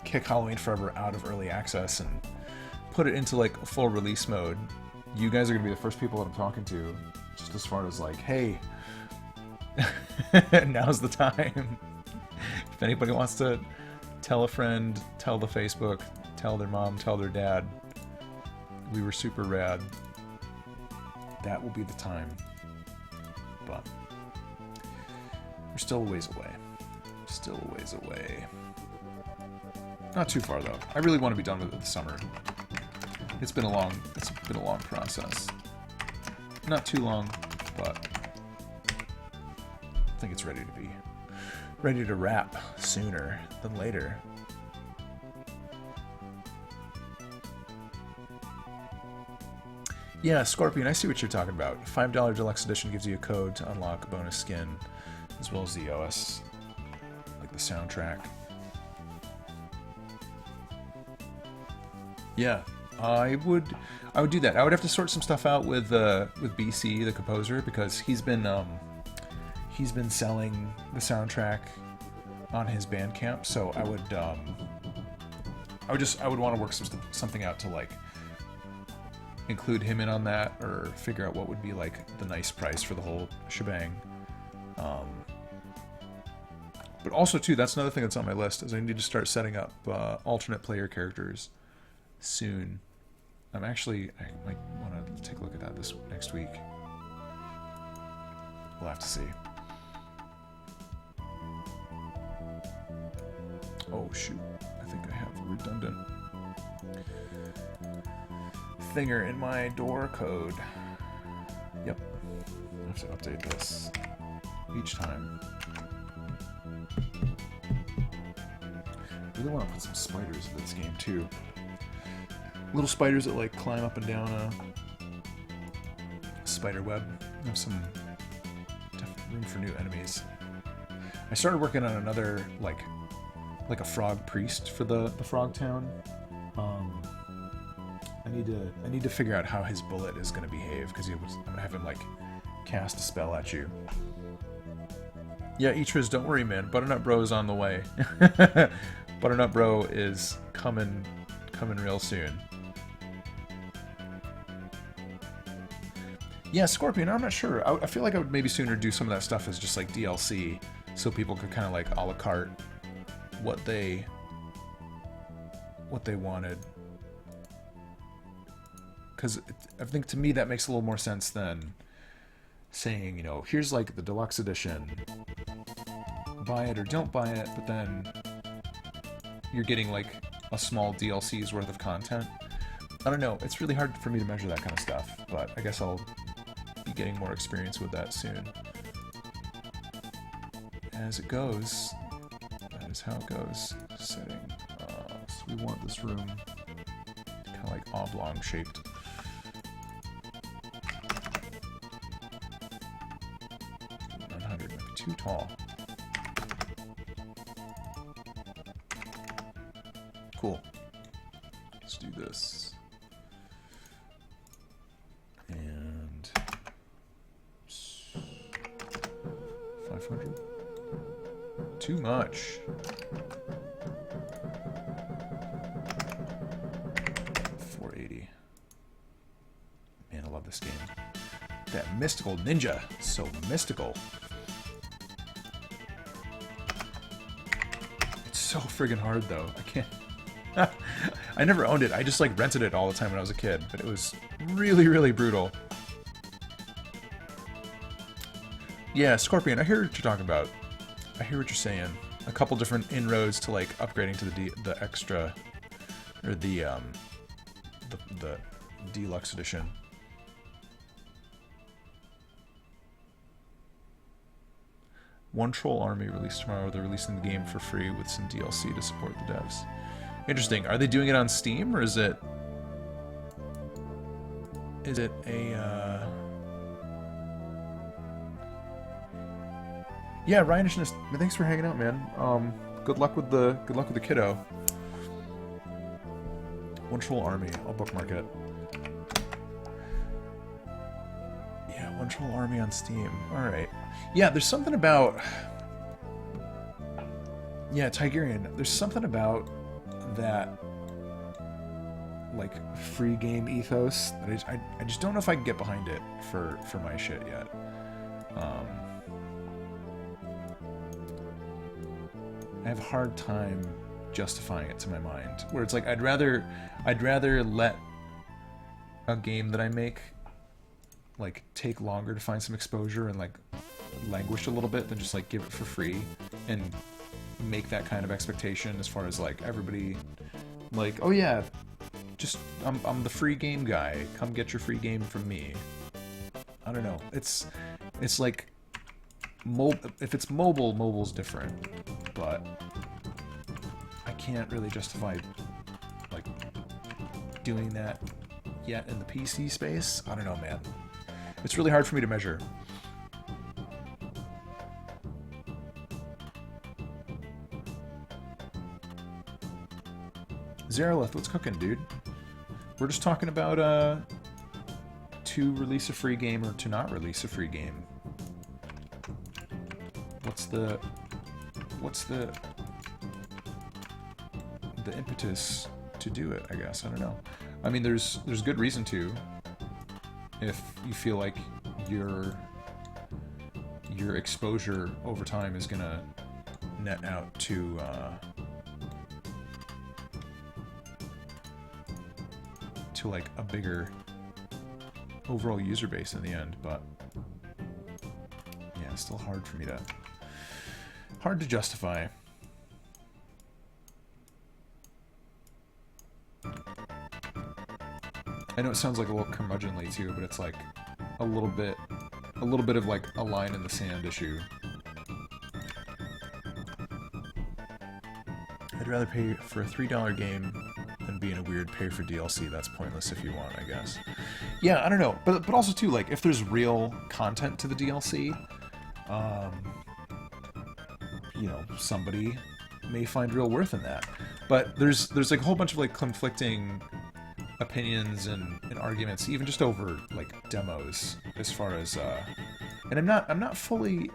kick Halloween Forever out of early access and put it into like full release mode, you guys are gonna be the first people that I'm talking to, just as far as like, hey, now's the time. If anybody wants to tell a friend, tell the Facebook, tell their mom, tell their dad, we were super rad, that will be the time. But we're still a ways away. Still a ways away. Not too far though. I really want to be done with it this summer. It's been a long process. Not too long, but I think it's ready to wrap sooner than later. Yeah, Scorpion, I see what you're talking about. $5 Deluxe Edition gives you a code to unlock a bonus skin, as well as the OS, like the soundtrack. Yeah, I would do that. I would have to sort some stuff out with BC, the composer, because he's been selling the soundtrack on his Bandcamp. So I would want to work something out to like include him in on that, or figure out what would be like the nice price for the whole shebang. But also too, that's another thing that's on my list, is I need to start setting up alternate player characters soon. I might want to take a look at that this next week. We'll have to see. Oh shoot, I think I have a redundant thinger in my door code. Yep, I have to update this each time. I really want to put some spiders in this game too. Little spiders that like climb up and down a spider web. Have some room for new enemies. I started working on another like a frog priest for the frog town. I need to figure out how his bullet is going to behave, because I'm going to have him like cast a spell at you. Yeah, Itriz, don't worry, man. Butternut Bro is on the way. Butternut Bro is coming real soon. Yeah, Scorpion, I'm not sure. I feel like I would maybe sooner do some of that stuff as just like DLC, so people could kind of like a la carte what they wanted. Because I think to me that makes a little more sense than saying, you know, here's like the deluxe edition, buy it or don't buy it, but then you're getting like a small DLC's worth of content. I don't know, it's really hard for me to measure that kind of stuff, but I guess I'll be getting more experience with that soon. As it goes, that is how it goes. Setting, so we want this room kind of like oblong shaped. Too tall. Cool. Let's do this. And 500. Too much. 480. Man, I love this game. That mystical ninja. So mystical. So friggin' hard though. I can't. I never owned it. I just like rented it all the time when I was a kid, but it was really, really brutal. Yeah, Scorpion, I hear what you're talking about. I hear what you're saying. A couple different inroads to like upgrading to the extra, or the deluxe edition. One Troll Army released tomorrow. They're releasing the game for free with some DLC to support the devs. Interesting. Are they doing it on Steam, or is it a Yeah, Ryan, thanks for hanging out, man. Good luck with the kiddo. One Troll Army. I'll bookmark it. Yeah, One Troll Army on Steam. All right. Yeah, there's something about... Yeah, Tigerian. There's something about that, like, free game ethos that I just don't know if I can get behind it for my shit yet. I have a hard time justifying it to my mind. Where it's like, I'd rather let a game that I make, like, take longer to find some exposure and, like, languish a little bit than just like give it for free and make that kind of expectation as far as like everybody, like, oh yeah, just I'm the free game guy. Come get your free game from me. I don't know. It's like if it's mobile, mobile's different, but I can't really justify like doing that yet in the PC space. I don't know, man. It's really hard for me to measure. Zerolith, what's cooking, dude? We're just talking about to release a free game or to not release a free game. What's the impetus to do it, I guess. I don't know. I mean, there's good reason to, if you feel like your exposure over time is gonna net out to like a bigger overall user base in the end, but yeah, it's still hard for me to justify. I know it sounds like a little curmudgeonly too, but it's like a little bit of like a line in the sand issue. I'd rather pay for a $3 game than be in a weird pay for DLC. That's pointless if you want, I guess. Yeah, I don't know, but also too, like, if there's real content to the DLC, you know, somebody may find real worth in that. But there's like a whole bunch of like conflicting opinions and arguments, even just over like demos, as far as and I'm not fully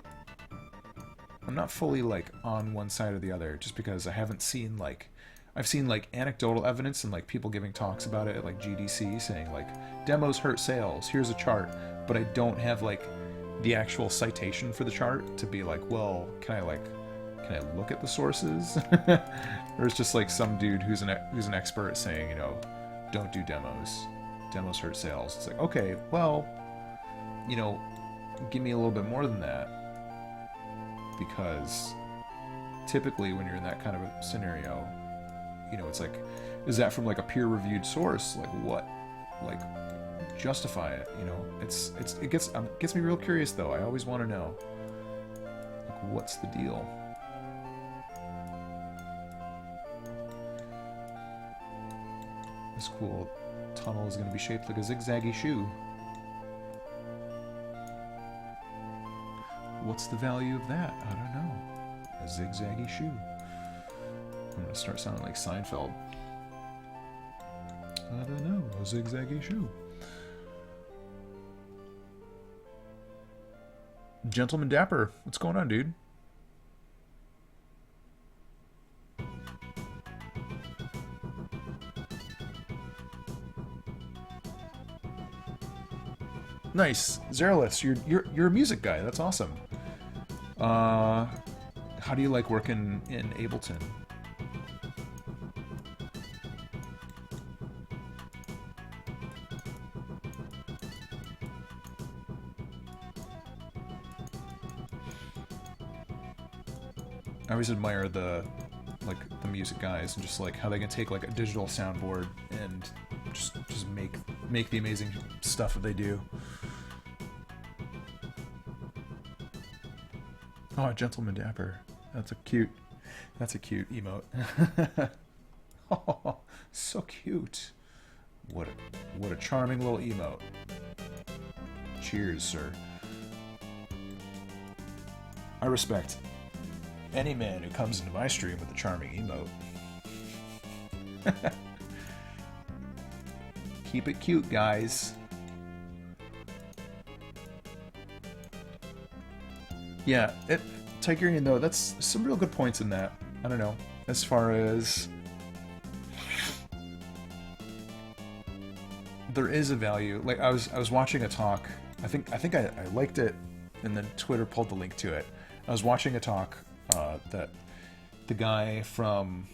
like on one side or the other, just because I haven't seen like, I've seen like anecdotal evidence and like people giving talks about it at like GDC saying like demos hurt sales, here's a chart, but I don't have like the actual citation for the chart to be like, well, can I look at the sources? Or it's just like some dude who's an expert saying, you know, don't do demos hurt sales. It's like, okay, well, you know, give me a little bit more than that, because typically when you're in that kind of a scenario, you know, it's like, is that from like a peer-reviewed source? Like what? Like justify it, you know? It gets me real curious though. I always want to know, like, what's the deal? This cool tunnel is going to be shaped like a zigzaggy shoe. What's the value of that? I don't know. A zigzaggy shoe. I'm going to start sounding like Seinfeld. I don't know. A zigzaggy shoe. Gentleman Dapper, what's going on, dude? Nice, Zerolith, you're a music guy. That's awesome. How do you like working in Ableton? I always admire the music guys and just like how they can take like a digital soundboard and just make the amazing stuff that they do. Oh, Gentleman Dapper. That's a cute emote. Oh, so cute. What a charming little emote. Cheers, sir. I respect any man who comes into my stream with a charming emote. Keep it cute, guys. Yeah, Tigerian though, that's some real good points in that. I don't know, as far as there is a value. Like I was watching a talk. I think I liked it, and then Twitter pulled the link to it. I was watching a talk that the guy from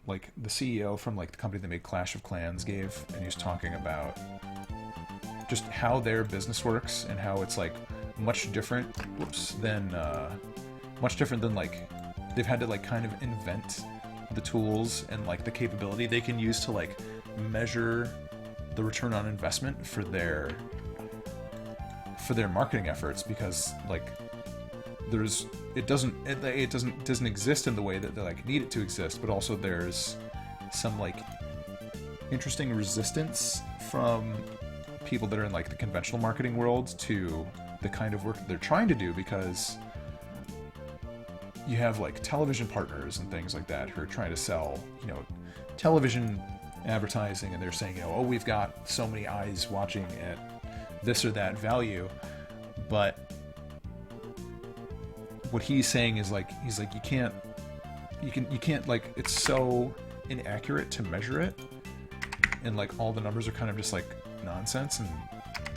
like the CEO from like the company that made Clash of Clans gave, and he was talking about just how their business works and how it's like much different than like they've had to like kind of invent the tools and like the capability they can use to like measure the return on investment for their marketing efforts, because like it doesn't exist in the way that they like need it to exist, but also there's some like interesting resistance from people that are in like the conventional marketing world to the kind of work that they're trying to do, because you have like television partners and things like that who are trying to sell, you know, television advertising, and they're saying, you know, oh, we've got so many eyes watching at this or that value, but what he's saying is like, he's like, you can't like, it's so inaccurate to measure it, and like all the numbers are kind of just like nonsense, and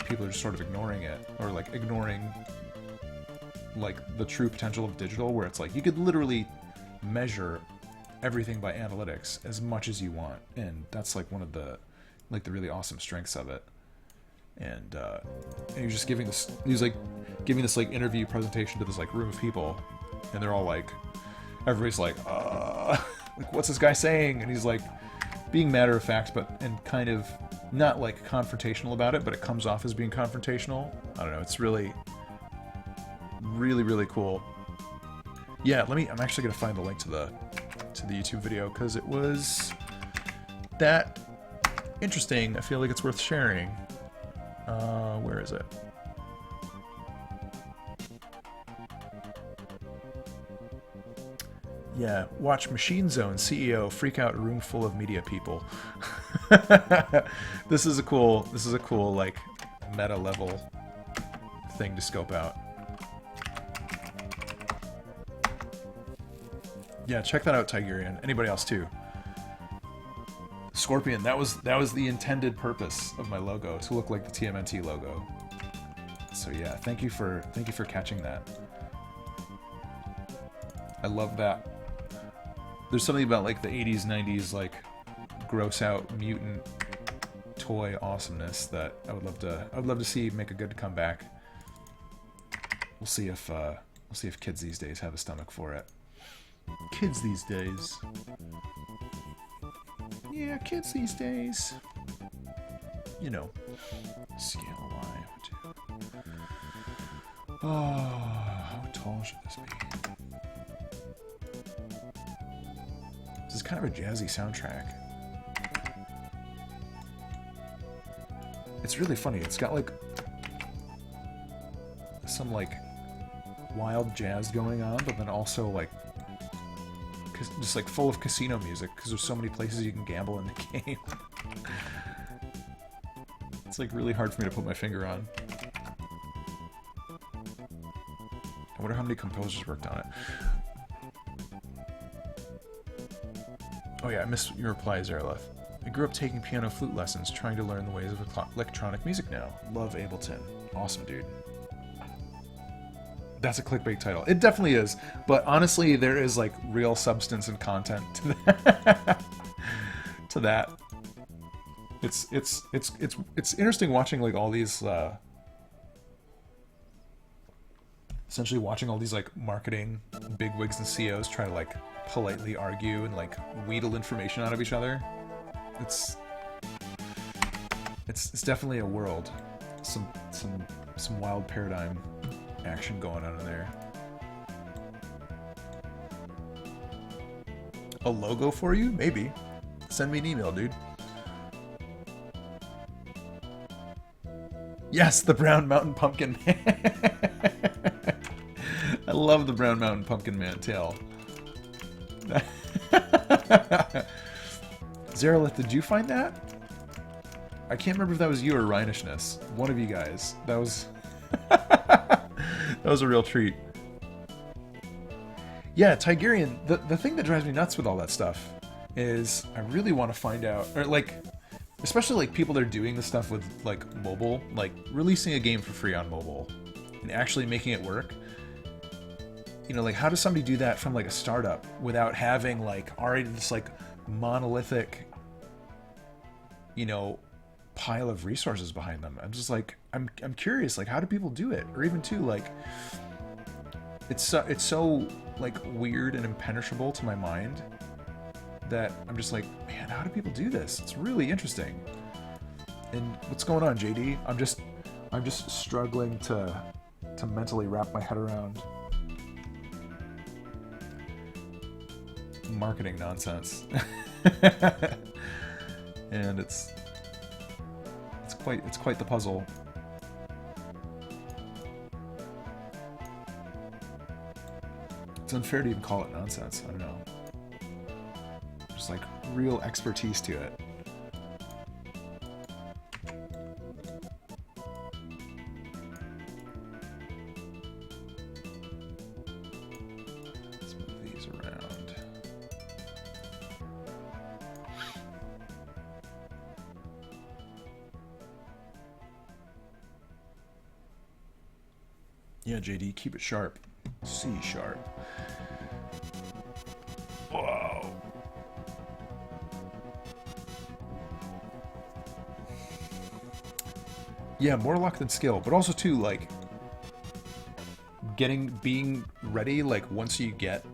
people are just sort of ignoring it, or like ignoring like the true potential of digital, where it's like you could literally measure everything by analytics as much as you want, and that's like one of the like the really awesome strengths of it. And he was just giving this, like interview presentation to this like room of people, and they're all like, everybody's like what's this guy saying? And he's like being matter of fact, but and kind of not like confrontational about it, but it comes off as being confrontational. I don't know, it's really cool. Yeah, I'm actually gonna find the link to the YouTube video, because it was that interesting. I feel like it's worth sharing. Where is it? Yeah, watch Machine Zone CEO freak out a room full of media people. This is a cool like meta level thing to scope out. Yeah, check that out, Tigerian. Anybody else too? Scorpion, that was the intended purpose of my logo, to look like the TMNT logo. So yeah, thank you for catching that. I love that. There's something about like the 80s, 90s like gross out mutant toy awesomeness that I would love to see make a good comeback. We'll see if kids these days have a stomach for it. Kids these days. Yeah, kids these days. You know. Scale Y. Oh, how tall should this be? This is kind of a jazzy soundtrack. It's really funny. It's got like some like wild jazz going on, but then also like just like full of casino music, because there's so many places you can gamble in the game. It's like really hard for me to put my finger on. I wonder how many composers worked on it. Oh yeah, I missed your reply, Zerleth. I grew up taking piano flute lessons, trying to learn the ways of electronic music now. Love Ableton. Awesome, dude. That's a clickbait title. It definitely is, but honestly, there is like real substance and content to that. To that. It's interesting watching like all these essentially watching all these like marketing bigwigs and CEOs try to like politely argue and like wheedle information out of each other. It's definitely a world. Some wild paradigm action going on in there. A logo for you? Maybe. Send me an email, dude. Yes, the Brown Mountain Pumpkin Man. I love the Brown Mountain Pumpkin Man tail. Zeralith, did you find that? I can't remember if that was you or Rhinishness. One of you guys. That was... That was a real treat. Yeah, Tigerian, the thing that drives me nuts with all that stuff is I really want to find out, or like, especially like people that are doing the stuff with like mobile, like releasing a game for free on mobile and actually making it work. You know, like how does somebody do that from like a startup without having like already this like monolithic, you know, pile of resources behind them? I'm just like, I'm curious, like how do people do it? Or even too, like it's so like weird and impenetrable to my mind that I'm just like, man, how do people do this? It's really interesting. And what's going on, JD? I'm just struggling to mentally wrap my head around marketing nonsense. And it's quite the puzzle. It's unfair to even call it nonsense. I don't know. Just like real expertise to it. Let's move these around. Yeah, JD, keep it sharp. C sharp. Whoa. Yeah, more luck than skill, but also too, like, being ready, like, once you get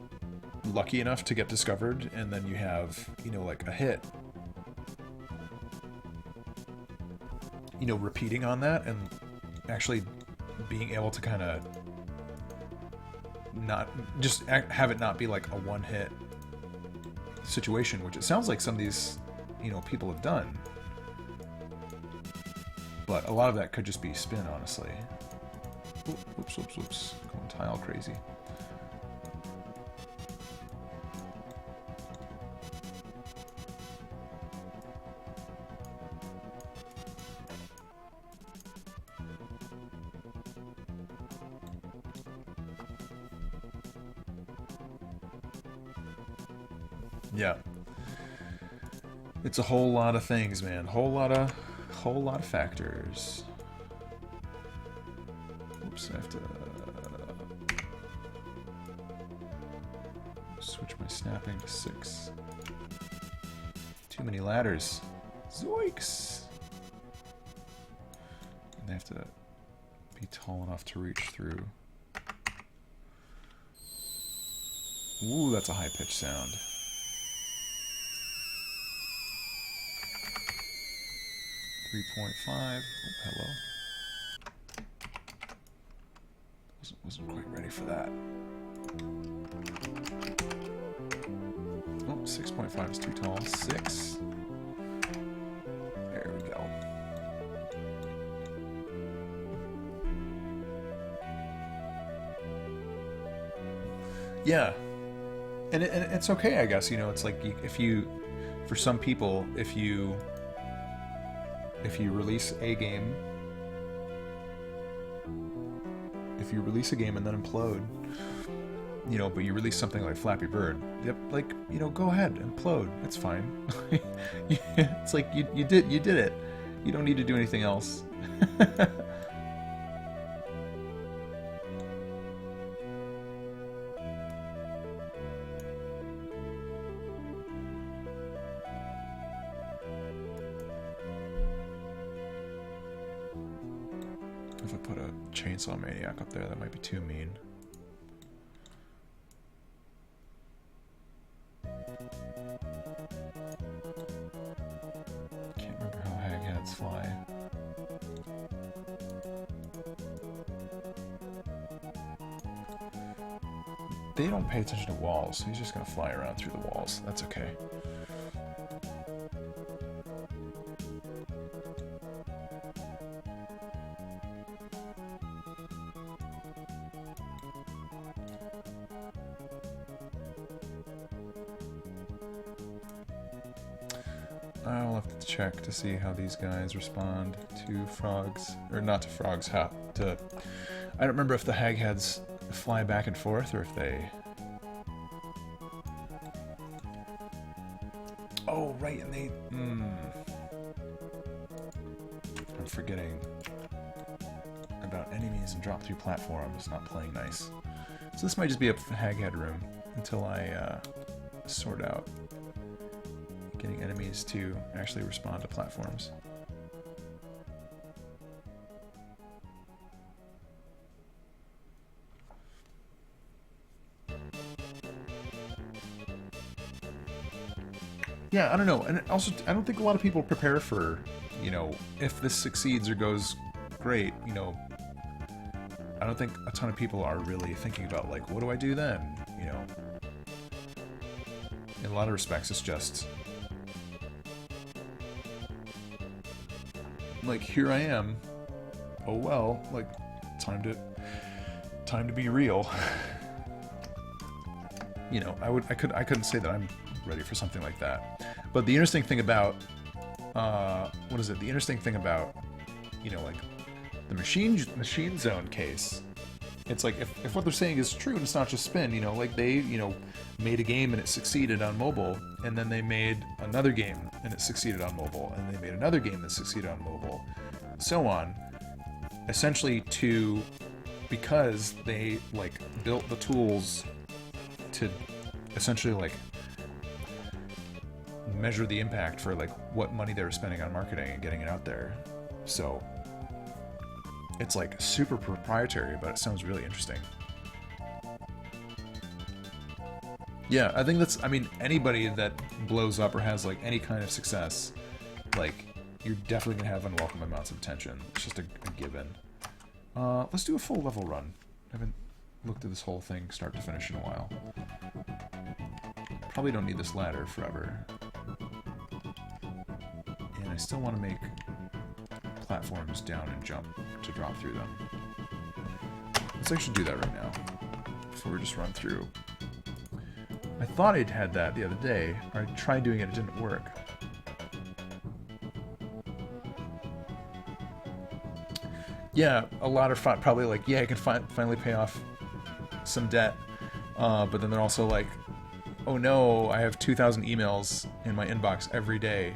lucky enough to get discovered, and then you have, you know, like, a hit. You know, repeating on that, and actually being able to kind of not just have it not be like a one-hit situation, which it sounds like some of these, you know, people have done, but a lot of that could just be spin, honestly. Whoops, going tile crazy. Yeah. It's a whole lot of things, man. Whole lot of factors. Oops, I have to switch my snapping to 6. Too many ladders. Zoinks! And they have to be tall enough to reach through. Ooh, that's a high-pitched sound. .5. Oh, hello. Wasn't quite ready for that. Oh, 6.5 is too tall. 6. There we go. Yeah. And it's okay, I guess. You know, it's like for some people, if you release a game, and then implode, you know, but you release something like Flappy Bird, yep, like, you know, go ahead, implode, it's fine. It's like you did it. You don't need to do anything else. If I put a Chainsaw Maniac up there, that might be too mean. Can't remember how hagheads fly. They don't pay attention to walls, so he's just gonna fly around through the walls. That's okay. I'll have to check to see how these guys respond to frogs, or not to frogs, I don't remember if the hagheads fly back and forth, or if they... Oh, right, and they... I'm forgetting about enemies and drop through platforms, not playing nice. So this might just be a haghead room until I sort out getting enemies to actually respond to platforms. Yeah, I don't know. And also, I don't think a lot of people prepare for, you know, if this succeeds or goes great, you know, I don't think a ton of people are really thinking about, like, what do I do then? You know, in a lot of respects, it's just, like, here I am. Oh well, like, time to be real. You know, I couldn't say that I'm ready for something like that. But the interesting thing about what is it? The interesting thing about, you know, like the machine zone case, it's like if what they're saying is true and it's not just spin, you know, like they, you know, made a game and it succeeded on mobile, and then they made another game and it succeeded on mobile, and they made another game that succeeded on mobile, so on. Essentially because they like built the tools to essentially like measure the impact for like what money they were spending on marketing and getting it out there. So it's like super proprietary, but it sounds really interesting. Yeah, I think that's, I mean, anybody that blows up or has like any kind of success, like, you're definitely gonna have unwelcome amounts of attention. It's just a given. Let's do a full level run. I haven't looked at this whole thing start to finish in a while. Probably don't need this ladder forever. And I still want to make platforms down and jump to drop through them. Let's actually do that right now, before we just run through. I thought I'd had that the other day. I tried doing it, it didn't work. Yeah, a lot are probably like, yeah, I can finally pay off some debt. But then they're also like, oh no, I have 2,000 emails in my inbox every day.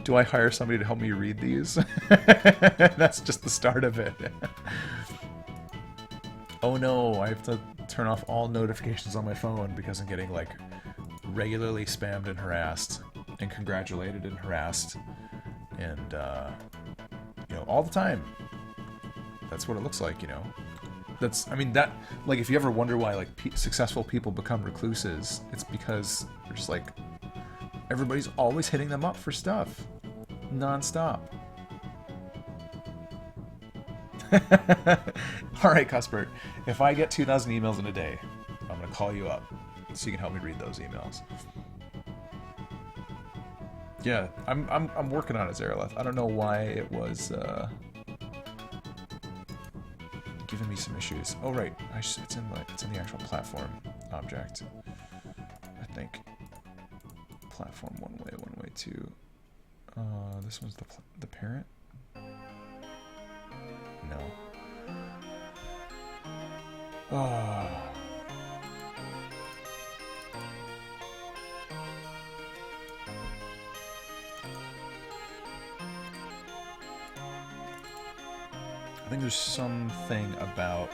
Do I hire somebody to help me read these? That's just the start of it. Oh no, I have to turn off all notifications on my phone because I'm getting like regularly spammed and harassed and congratulated and harassed and you know, all the time. That's what it looks like, you know. That's, I mean, that, like, if you ever wonder why like successful people become recluses, it's because they're just like, everybody's always hitting them up for stuff non-stop. Alright, Cuthbert, if I get 2,000 emails in a day, I'm gonna call you up so you can help me read those emails. Yeah, I'm working on it, Zareleth. I don't know why it was giving me some issues. Oh right, it's in the actual platform object, I think. Platform one way two. This one's the parent. No. Oh. I think there's something about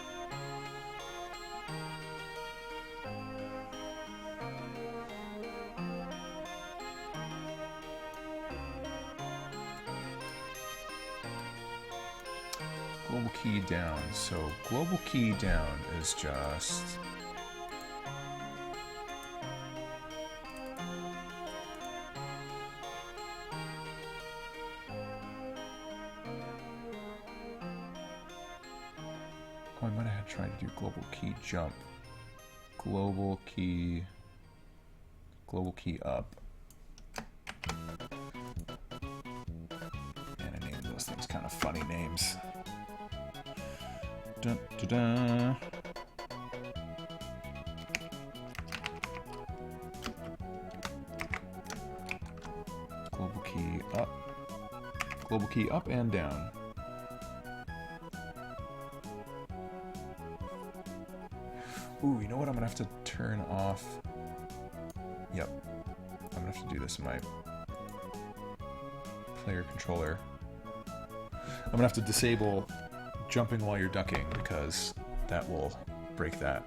global key down. So global key down is just I might have tried to do global key jump. Global key up. And I named those things kind of funny names. Dun, dun, dun. Global key up. Global key up and down. Ooh, you know what? I'm gonna have to turn off. Yep. I'm gonna have to do this in my player controller. I'm gonna have to disable jumping while you're ducking because that will break that.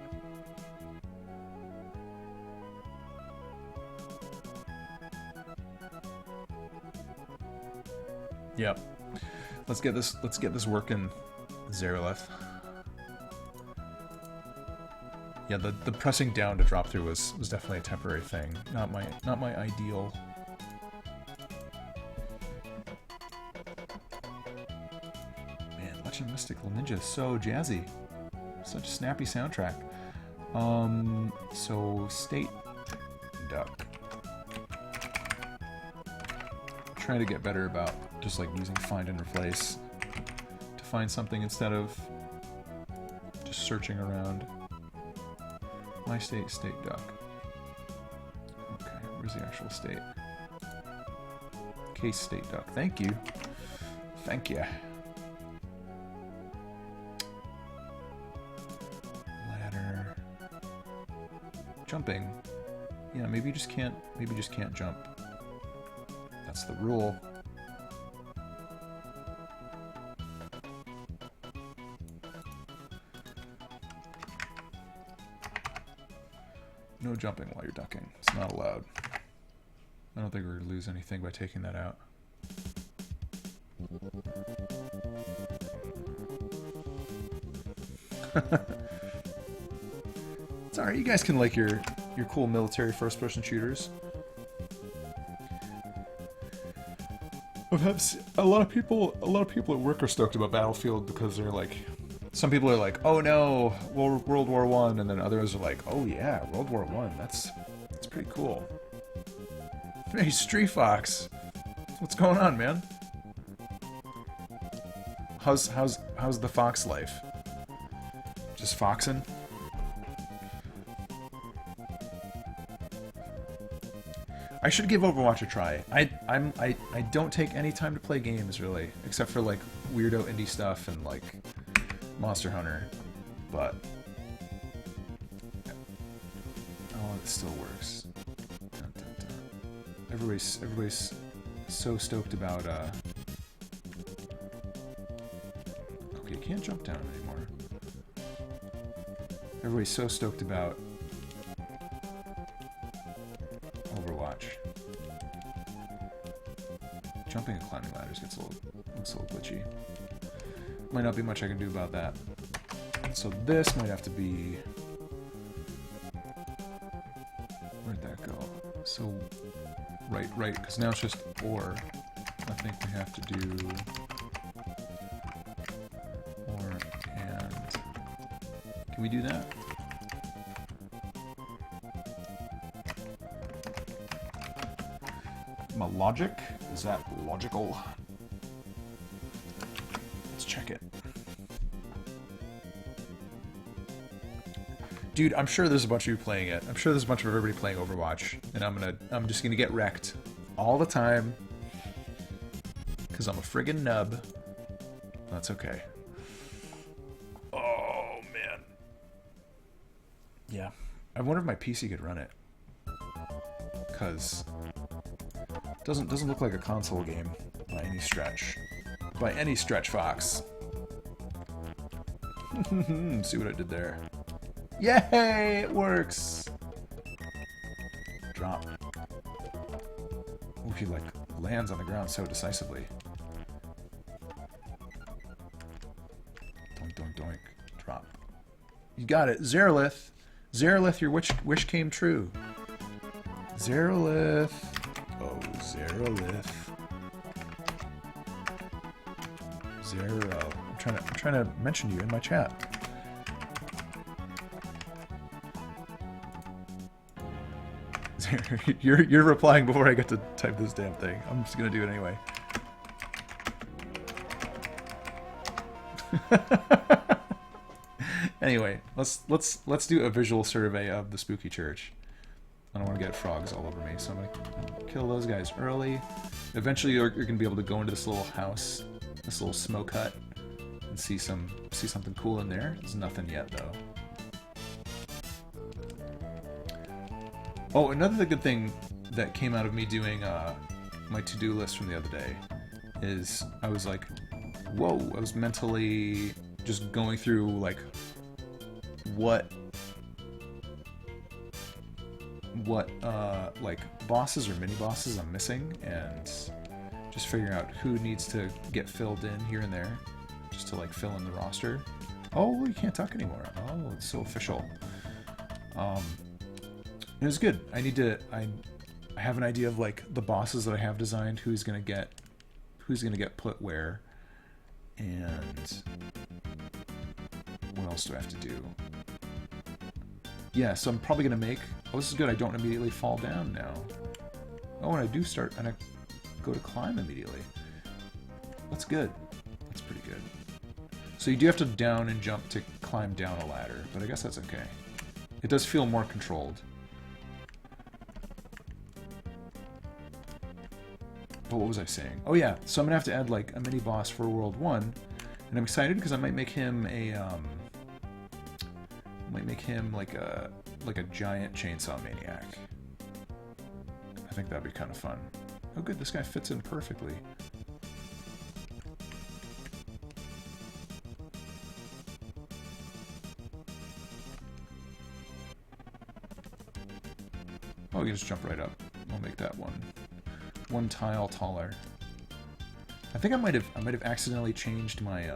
Yep. Let's get this working, Zareleth. Yeah, the pressing down to drop through was definitely a temporary thing. Not my ideal. Man, Legend of Mystical Ninja is so jazzy. Such a snappy soundtrack. So state duck. Trying to get better about just like using find and replace to find something instead of just searching around. My state duck. Okay, where's the actual state? Case state duck. Thank you. Thank you. Ladder. Jumping. Yeah, maybe you just can't jump. That's the rule. No jumping while you're ducking. It's not allowed. I don't think we're going to lose anything by taking that out. It's alright, you guys can like your cool military first-person shooters. A lot of people at work are stoked about Battlefield because they're like, some people are like, oh no, World War I, and then others are like, oh yeah, World War I, that's pretty cool. Hey, Street Fox, what's going on, man? How's the fox life? Just foxing? I should give Overwatch a try. I don't take any time to play games really, except for like weirdo indie stuff and like Monster Hunter, but oh, it still works. Dun, dun, dun. Everybody's so stoked about okay, you can't jump down anymore. Everybody's so stoked about Overwatch. Jumping and climbing ladders looks a little glitchy. Might not be much I can do about that. So this might have to be... Where'd that go? So, right, because now it's just or. I think we have to do or and. Can we do that? My logic? Is that logical? Let's check it. Dude, I'm sure there's a bunch of you playing it. I'm sure there's a bunch of everybody playing Overwatch, and I'm just gonna get wrecked all the time because I'm a friggin' nub. That's okay. Oh man. Yeah, I wonder if my PC could run it, because it doesn't look like a console game by any stretch. By any stretch, Fox. See what I did there? Yay! It works! Drop. Ooh, he like lands on the ground so decisively. Doink, doink, doink. Drop. You got it. Zerolith! Zerolith, your wish came true. Zerolith. Oh, Zerolith. Zero. I'm trying to mention you in my chat. You're replying before I get to type this damn thing. I'm just gonna do it anyway. Anyway, let's do a visual survey of the spooky church. I don't want to get frogs all over me, so I'm gonna kill those guys early. Eventually, you're gonna be able to go into this little house, this little smoke hut, and see something cool in there. There's nothing yet though. Oh, another good thing that came out of me doing my to-do list from the other day is I was like, whoa, I was mentally just going through like what like bosses or mini bosses I'm missing, and just figuring out who needs to get filled in here and there just to like fill in the roster. Oh, you can't talk anymore. Oh, it's so official. It was good. I have an idea of like the bosses that I have designed, who's gonna get put where, and what else do I have to do? Yeah, so I'm probably gonna make. Oh, this is good. I don't immediately fall down now. Oh, and I do start, and I go to climb immediately. That's good. That's pretty good. So you do have to down and jump to climb down a ladder, but I guess that's okay. It does feel more controlled. But what was I saying? Oh yeah, so I'm gonna have to add like a mini boss for World 1, and I'm excited because I might make him a like a giant chainsaw maniac. I think that'd be kind of fun. Oh good, this guy fits in perfectly. Oh, you just jump right up. I'll make that one tile taller. I think I might have accidentally changed my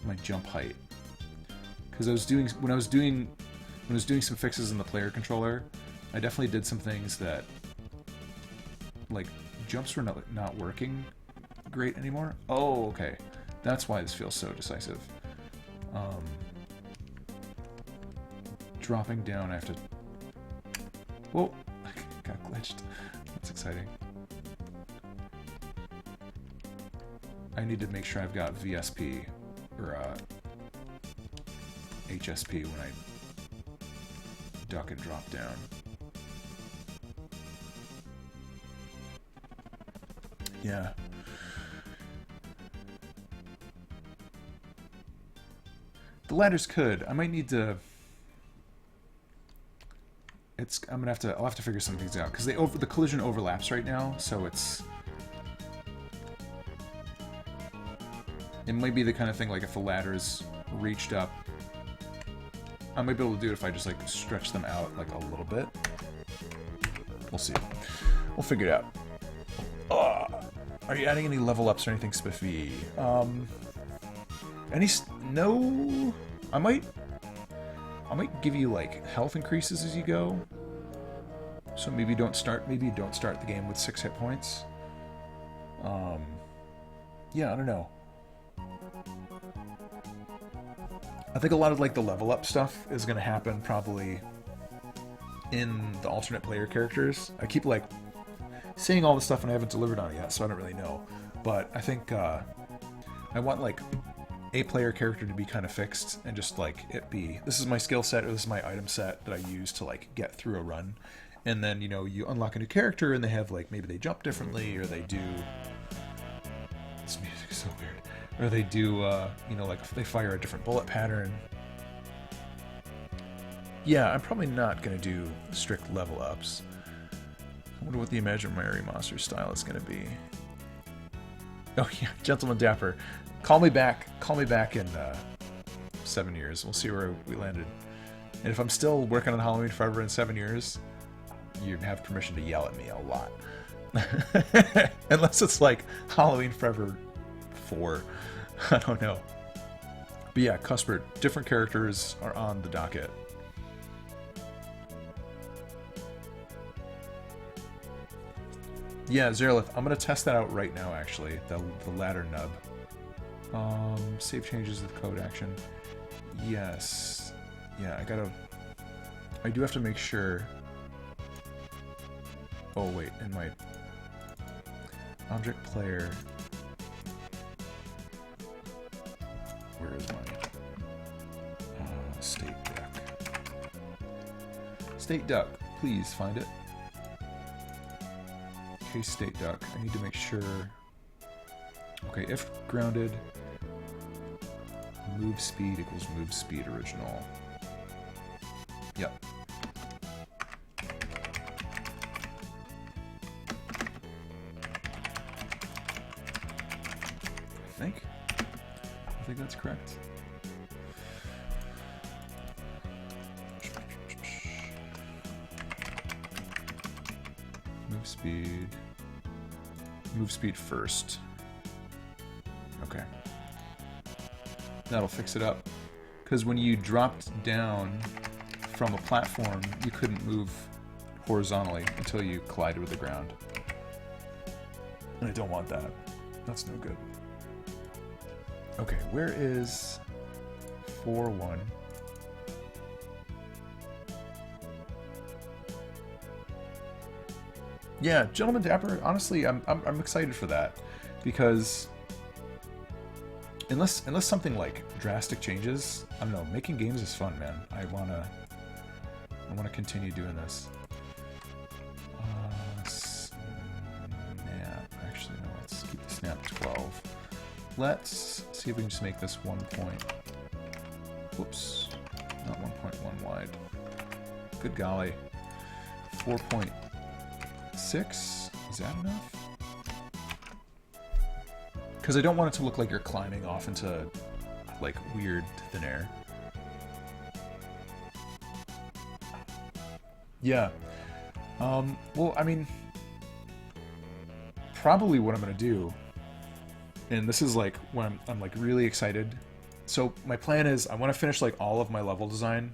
my jump height, because when I was doing some fixes in the player controller, I definitely did some things that like jumps were not working great anymore. Oh, okay, that's why this feels so decisive. Dropping down, I have to. Whoa, I got glitched. That's exciting. I need to make sure I've got VSP or HSP when I duck and drop down. Yeah. The ladders could. I might need to. I'll have to figure some things out because the collision overlaps right now, so it might be the kind of thing like if the ladders reached up, I might be able to do it if I just like stretch them out like a little bit. We'll see. We'll figure it out. Are you adding any level ups or anything spiffy? No. I might give you like health increases as you go. So maybe you don't start the game with 6 hit points. Yeah, I don't know. I think a lot of like the level up stuff is going to happen probably in the alternate player characters. I keep like saying all the stuff and I haven't delivered on it yet, so I don't really know. But I think I want like a player character to be kind of fixed and just like it be, this is my skill set or this is my item set that I use to like get through a run. And then, you know, you unlock a new character and they have like, maybe they jump differently or they do, this music is so weird, or they do, you know, like they fire a different bullet pattern. Yeah, I'm probably not going to do strict level ups. I wonder what the imaginary monster style is going to be. Oh yeah, Gentleman Dapper. Call me back in 7 years. We'll see where we landed. And if I'm still working on Halloween Forever in 7 years, you have permission to yell at me a lot. Unless it's like Halloween Forever 4. I don't know. But yeah, Cuthbert, different characters are on the docket. Yeah, Zerlith, I'm going to test that out right now, actually. The ladder nub. Save changes with code action. Yes. Yeah, I do have to make sure. Oh, wait, in my object player. Where is my state duck? State duck, please find it. Okay, state duck. I need to make sure. Okay, if grounded, move speed equals move speed original. Yep. I think that's correct. Move speed. Move speed first. Okay. That'll fix it up. Because when you dropped down from a platform, you couldn't move horizontally until you collided with the ground. And I don't want that. That's no good. Okay, where is 4-1? Yeah, Gentleman Dapper, honestly, I'm excited for that. Because unless something like drastic changes, I don't know, making games is fun, man. I wanna continue doing this. Snap. Actually, no, let's keep the snap 12. Let's see if we can just make this 1 point. Whoops. Not 1.1 wide. Good golly. 4.6? Is that enough? Because I don't want it to look like you're climbing off into, like, weird thin air. Yeah. Well, I mean, probably what I'm going to do, and this is, like, when I'm like, really excited. So, my plan is, I want to finish, like, all of my level design,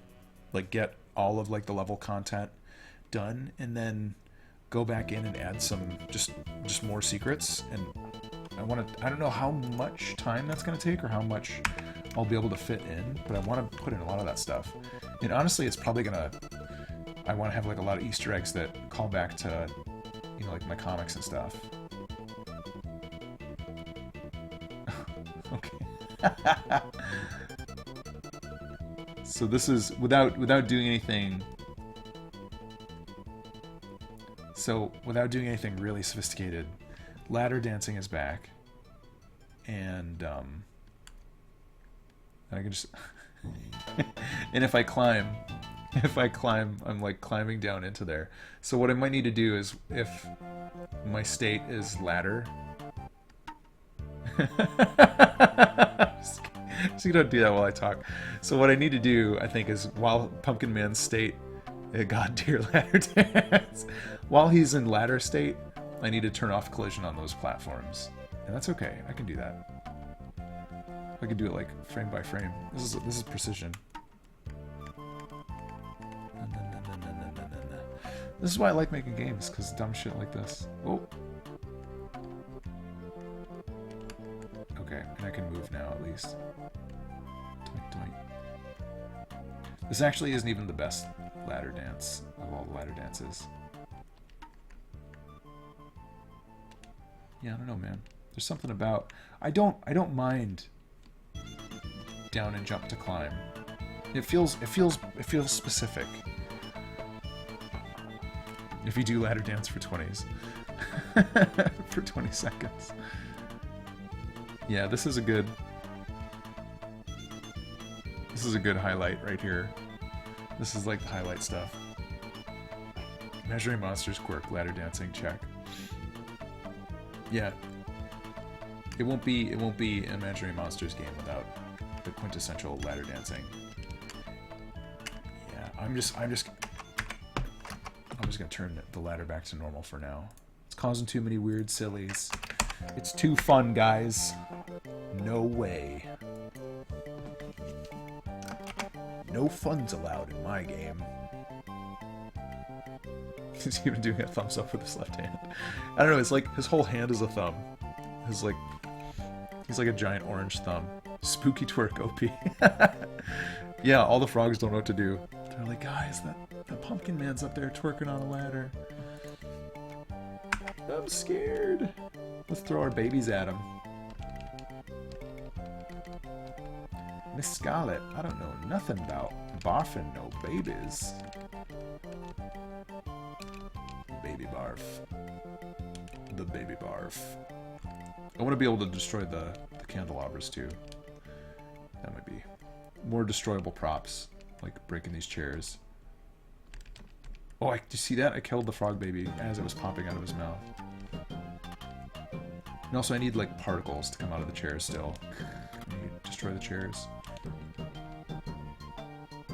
like, get all of, like, the level content done, and then go back in and add some, just more secrets, and I don't know how much time that's going to take or how much I'll be able to fit in, but I want to put in a lot of that stuff. And honestly, it's probably going to, I want to have like a lot of Easter eggs that call back to, you know, like my comics and stuff. Okay. So this is without doing anything. So without doing anything really sophisticated, ladder dancing is back, and I can just and if I climb, I'm like climbing down into there. So what I might need to do is, if my state is ladder, just gonna do that while I talk. So what I need to do, I think, is while Pumpkin Man's state, God dear ladder dance, while he's in ladder state, I need to turn off collision on those platforms, and that's okay. I can do that. I can do it like frame by frame. This is precision. This is why I like making games, because dumb shit like this. Oh. Okay, and I can move now at least. Doink, doink. This actually isn't even the best ladder dance of all the ladder dances. Yeah, I don't know, man. There's something about I don't mind down and jump to climb. It feels specific. If you do ladder dance for 20s. For 20 seconds. Yeah, this is a good highlight right here. This is like the highlight stuff. Measuring monsters quirk, ladder dancing, check. Yeah. It won't be a Measuring Monsters game without the quintessential ladder dancing. Yeah, I'm just gonna turn the ladder back to normal for now. It's causing too many weird sillies. It's too fun, guys. No way. No fun's allowed in my game. He's even doing a thumbs up with his left hand. I don't know, it's like his whole hand is a thumb. He's like a giant orange thumb. Spooky twerk OP. Yeah, all the frogs don't know what to do. They're like, guys, the Pumpkin Man's up there twerking on a ladder. I'm scared. Let's throw our babies at him. Miss Scarlet, I don't know nothing about barfing no babies. Baby barf. The baby barf. I want to be able to destroy the candelabras too. That might be more destroyable props, like breaking these chairs. Oh, did you see that? I killed the frog baby as it was popping out of his mouth. And also I need like particles to come out of the chairs still. Can you destroy the chairs?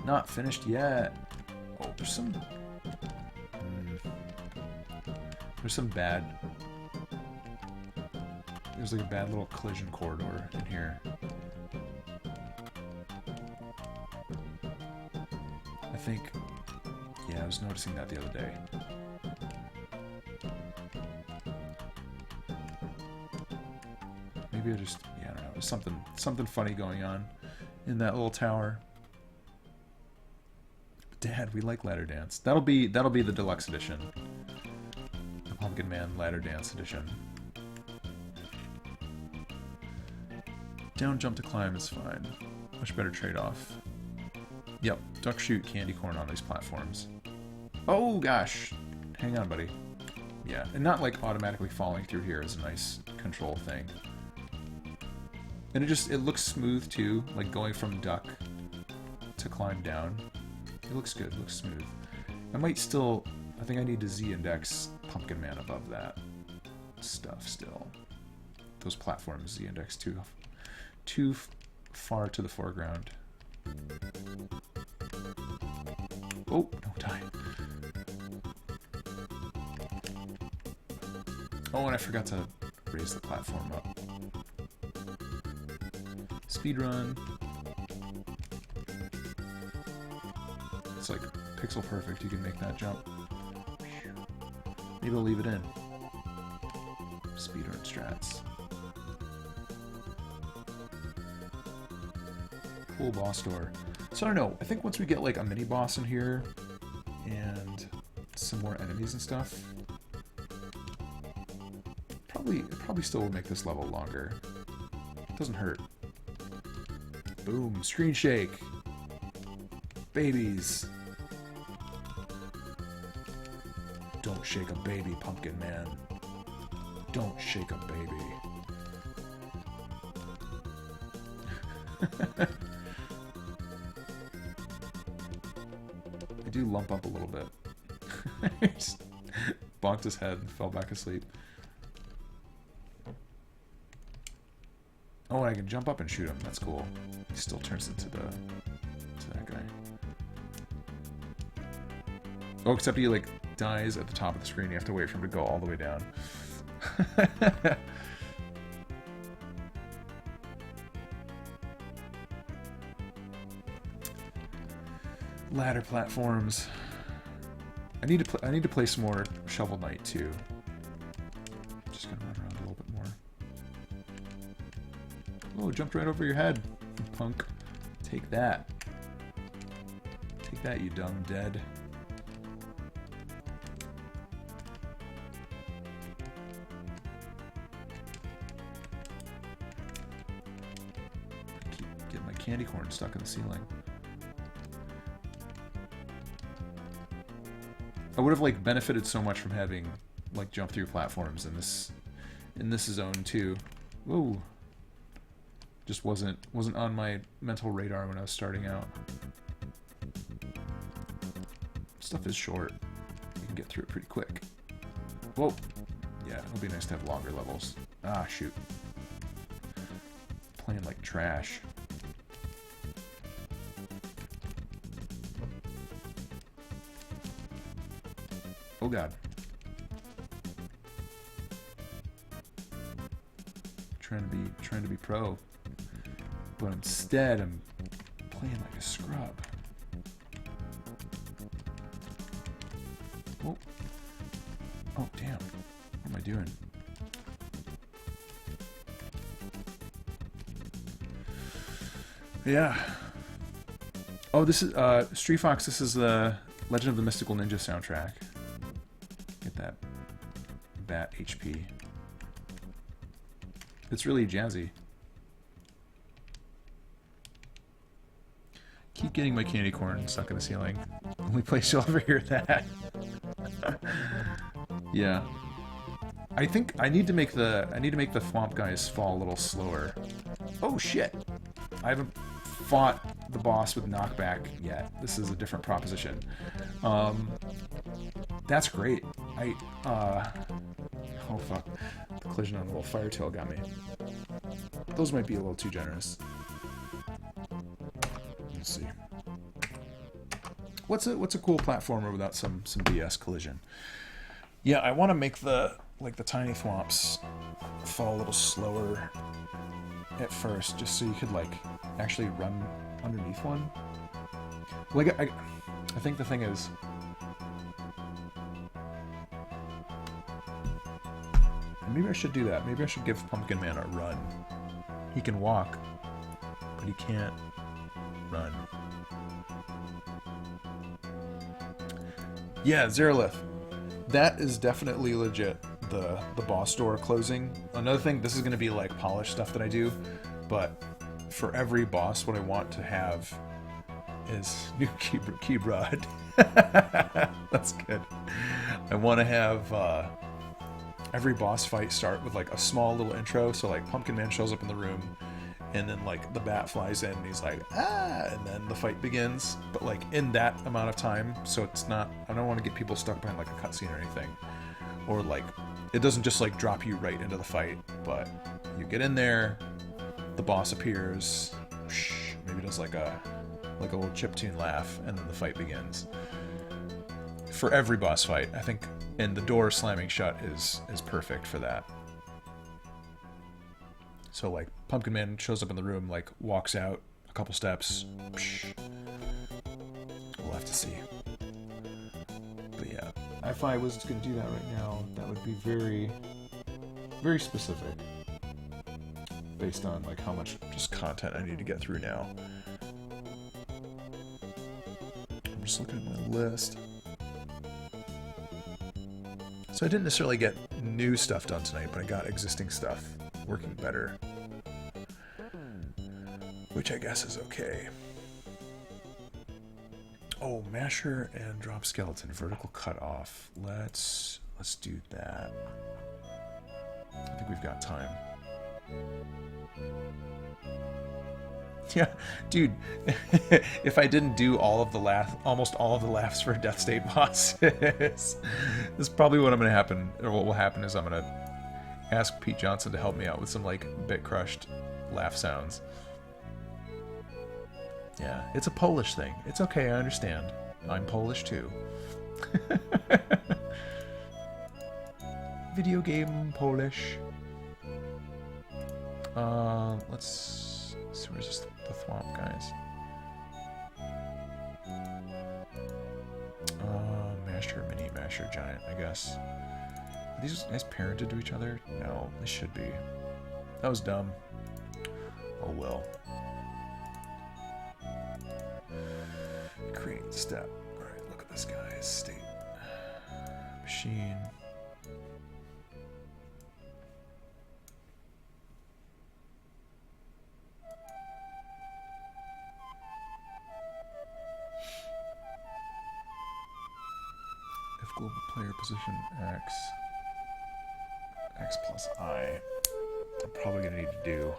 Not finished yet. Oh, there's some... There's some bad... There's like a bad little collision corridor in here. I think, yeah, I was noticing that the other day. Maybe I just, yeah, I don't know. There's something funny going on in that little tower. Dad, we like ladder dance. That'll be the deluxe edition. The Pumpkin Man ladder dance edition. Down jump to climb is fine. Much better trade-off. Yep, duck shoot candy corn on these platforms. Oh gosh! Hang on, buddy. Yeah, and not like automatically falling through here is a nice control thing. And it looks smooth too, like going from duck to climb down. It looks good, it looks smooth. I think I need to Z-index Pumpkin Man above that stuff still. Those platforms Z-index too far to the foreground. Oh, don't die. Oh, and I forgot to raise the platform up. Speedrun. It's like pixel perfect, you can make that jump. Maybe I'll leave it in. Speedrun strats. Cool boss door. So I don't know, I think once we get like a mini boss in here and some more enemies and stuff, it probably still will make this level longer. It doesn't hurt. Boom, screen shake. Babies. Don't shake a baby, Pumpkin Man. Don't shake a baby. I do lump up a little bit. He just bonked his head and fell back asleep. Oh, and I can jump up and shoot him. That's cool. He still turns into that guy. Oh, except he like dies at the top of the screen. You have to wait for him to go all the way down. Ladder platforms. I need to play some more Shovel Knight too. Just gonna run around a little bit more. Oh, it jumped right over your head, punk. Take that. Take that, you dumb dead. I keep getting my candy corn stuck in the ceiling. I would have like benefited so much from having like jump through platforms in this zone too. Whoa. Just wasn't on my mental radar when I was starting out. Stuff is short. You can get through it pretty quick. Whoa. Yeah, it'll be nice to have longer levels. Ah, shoot. Playing like trash. Oh god. Trying to be pro. But instead I'm playing like a scrub. Oh. Oh damn. What am I doing? Yeah. Oh, this is Street Fox, this is the Legend of the Mystical Ninja soundtrack. Get that bat HP. It's really jazzy. Keep getting my candy corn stuck in the ceiling. Only place you'll ever hear that. Yeah. I think I need to make the Thwomp guys fall a little slower. Oh shit! I haven't fought the boss with knockback yet. This is a different proposition. That's great. Oh fuck. The collision on the little fire tail got me. Those might be a little too generous. Let's see. What's a cool platformer without some BS collision? Yeah, I want to make the tiny thwomps fall a little slower at first, just so you could like actually run underneath one. Like I think the thing is, maybe I should do that. Maybe I should give Pumpkin Man a run. He can walk, but he can't run. Yeah, Zerolith. That is definitely legit. The boss door closing. Another thing, this is going to be like polished stuff that I do, but for every boss, what I want to have is new key rod. That's good. I want to have every boss fight start with like a small little intro. So like Pumpkin Man shows up in the room, and then like the bat flies in, and he's like, ah, and then the fight begins. But like in that amount of time, so it's not. I don't want to get people stuck behind like a cutscene or anything, or like it doesn't just like drop you right into the fight. But you get in there, the boss appears, maybe does like a little chiptune laugh, and then the fight begins. For every boss fight, I think, and the door slamming shut is perfect for that. So like Pumpkin Man shows up in the room, like walks out a couple steps. We'll have to see. But yeah, if I was going to do that right now, that would be very, very specific, based on like how much just content I need to get through now. I'm just looking at my list. So I didn't necessarily get new stuff done tonight, but I got existing stuff working better, which I guess is okay. Oh, masher and drop skeleton, vertical cut off. Let's do that. I think we've got time. Yeah, dude, if I didn't do all of the almost all of the laughs for Death State bosses, this is probably what will happen is I'm gonna ask Pete Johnson to help me out with some like bit crushed laugh sounds. Yeah, it's a Polish thing. It's okay, I understand. I'm Polish too. Video game Polish. Let's see, where's this, the Thwomp guys? Masher, mini, masher, giant, I guess. Are these guys parented to each other? No, they should be. That was dumb. Oh well. Create step. Alright, look at this guy. State. Machine. If global player position X plus I. I'm probably gonna need to do.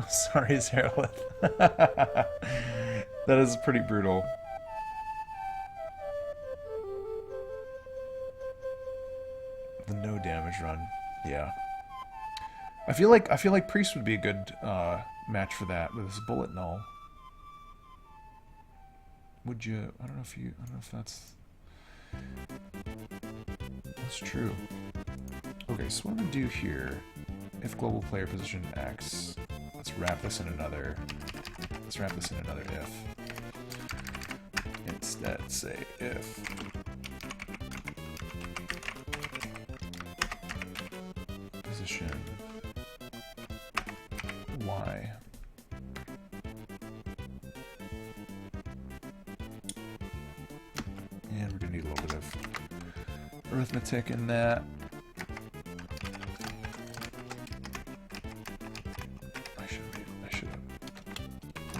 Sorry, Zerolith. That is pretty brutal. The no damage run, yeah. I feel like Priest would be a good match for that with his bullet null. Would you? I don't know if that's true. Okay, so what I'm gonna do here, if global player position X, let's wrap this in another. Let's wrap this in another if. Instead, say if. Position Y. And we're gonna need a little bit of arithmetic in that. I should have.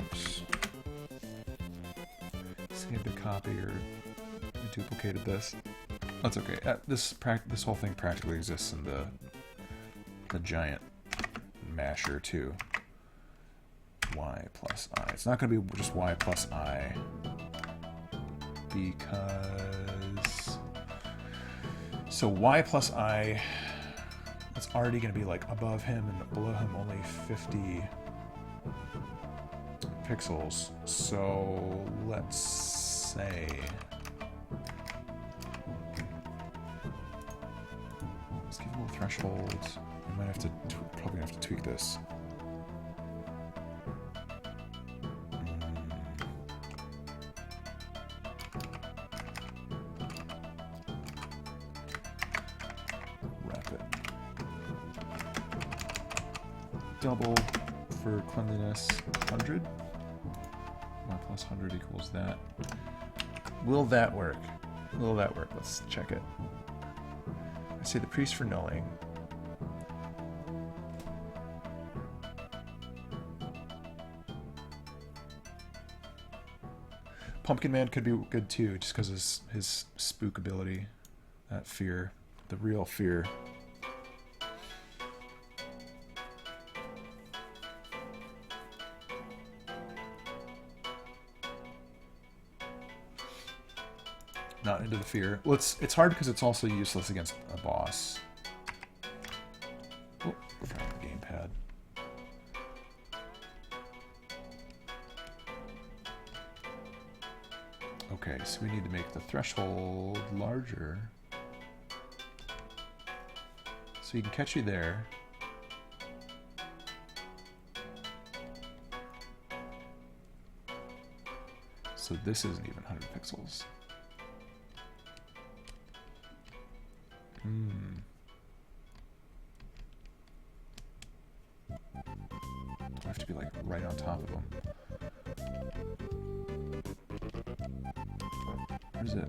Oops. Saved a copy or duplicated this. That's okay. This whole thing practically exists in the giant masher too. Y plus I. It's not going to be just Y plus I because so Y plus I, it's already going to be like above him and below him only 50 pixels. So let's say... Let's give it a little threshold. I might have to, probably have to tweak this. Double for cleanliness, 100. 1 plus 100 equals that. Will that work? Will that work? Let's check it. I say the priest for nulling. Pumpkin Man could be good too, just because his spook ability, that fear, the real fear. Not into the fear. Well, it's hard because it's also useless against a boss. Oh, we're trying the gamepad. Okay, so we need to make the threshold larger. So he can catch you there. So this isn't even 100 pixels. I have to be like right on top of them. Where is it?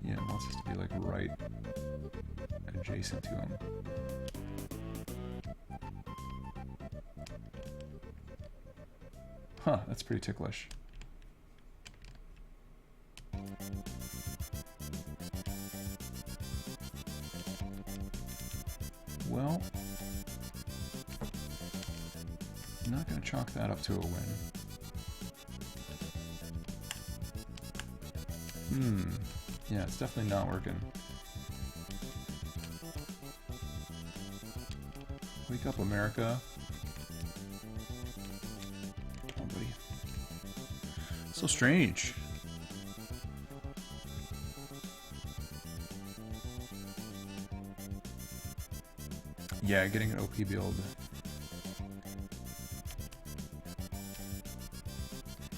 Yeah, it wants us to be like right adjacent to him. Huh, that's pretty ticklish. Well, I'm not going to chalk that up to a win. Yeah, it's definitely not working. Wake up, America. Come on, buddy. So strange. Yeah, getting an OP build.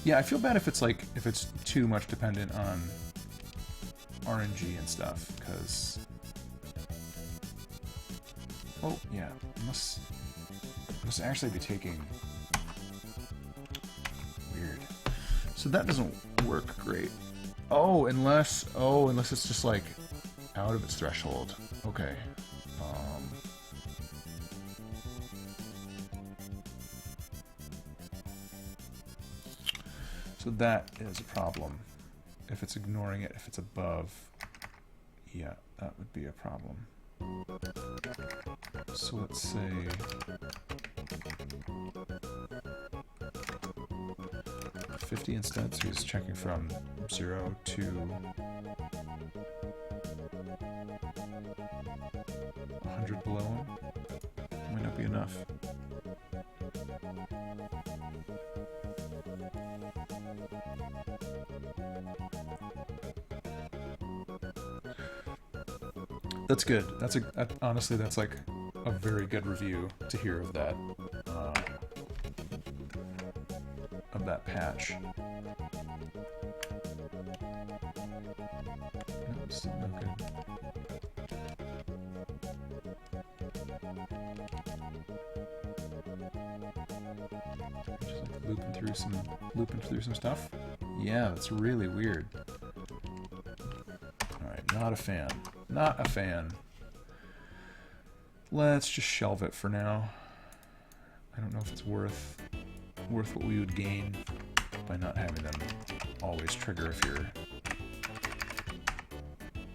Yeah, I feel bad if it's like, if it's too much dependent on RNG and stuff, because... Oh, yeah, must actually be taking... Weird. So that doesn't work great. Unless it's just like out of its threshold. Okay. So that is a problem. If it's ignoring it, if it's above, yeah, that would be a problem. So let's say 50 instead, so he's checking from 0 to 100 below him. Might not be enough. That's good. Honestly, that's like a very good review to hear of that patch. No, still no good. Just like looping through some stuff. Yeah, that's really weird. All right, not a fan. Not a fan. Let's just shelve it for now. I don't know if it's worth what we would gain by not having them always trigger if you're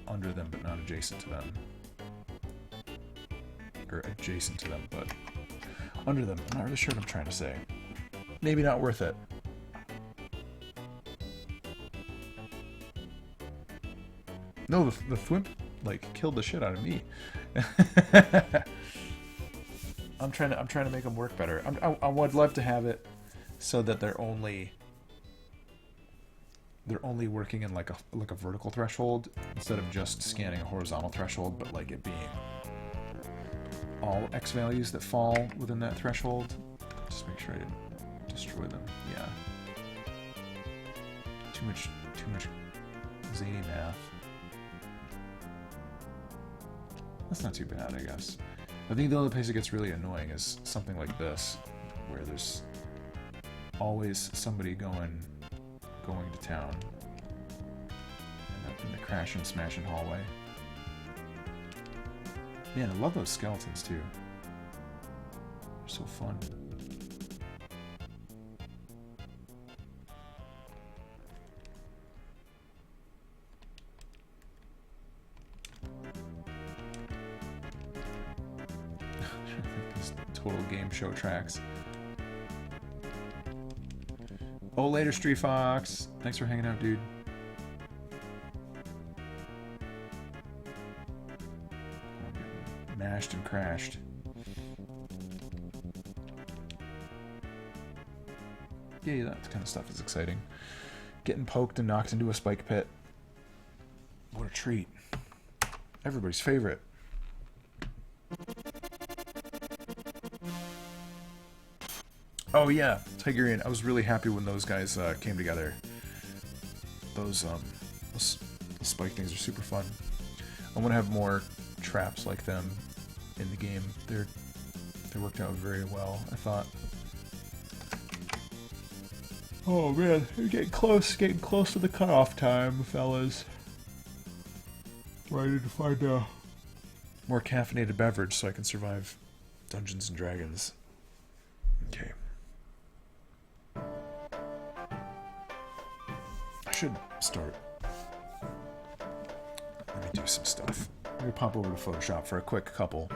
under them but not adjacent to them. Or adjacent to them, but under them. I'm not really sure what I'm trying to say. Maybe not worth it. No, the thwimp like killed the shit out of me. I'm trying to make them work better. I would love to have it so that they're only working in like a vertical threshold instead of just scanning a horizontal threshold, but like it being all X values that fall within that threshold. Just make sure I didn't destroy them. Yeah. Too much zany math. That's not too bad, I guess. I think the only place it gets really annoying is something like this, where there's always somebody going to town in the crash and smashing hallway. Man, I love those skeletons too. They're so fun. These total game show tracks. Oh, later, Street Fox. Thanks for hanging out, dude. Mashed and crashed. Yeah, that kind of stuff is exciting. Getting poked and knocked into a spike pit. What a treat. Everybody's favorite. Oh yeah, Tigerian. I was really happy when those guys came together. Those spike things are super fun. I want to have more traps like them in the game. They worked out very well, I thought. Oh man, we're getting close to the cutoff time, fellas. I need to find a more caffeinated beverage so I can survive Dungeons and Dragons. Okay. I should start. Let me do some stuff. Let me pop over to Photoshop for a quick couple.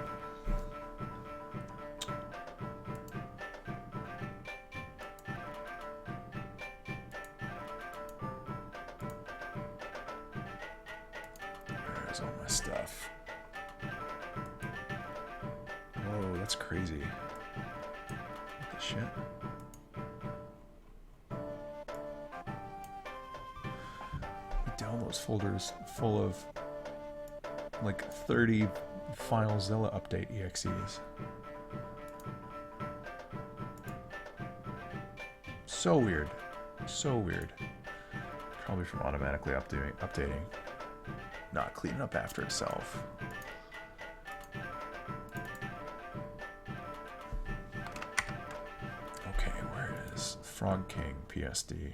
There's all my stuff. Whoa, that's crazy. What the shit? Downloads folders full of like 30 FileZilla update exes. So weird. So weird. Probably from automatically updating. Not cleaning up after itself. Okay, where is Frog King PSD?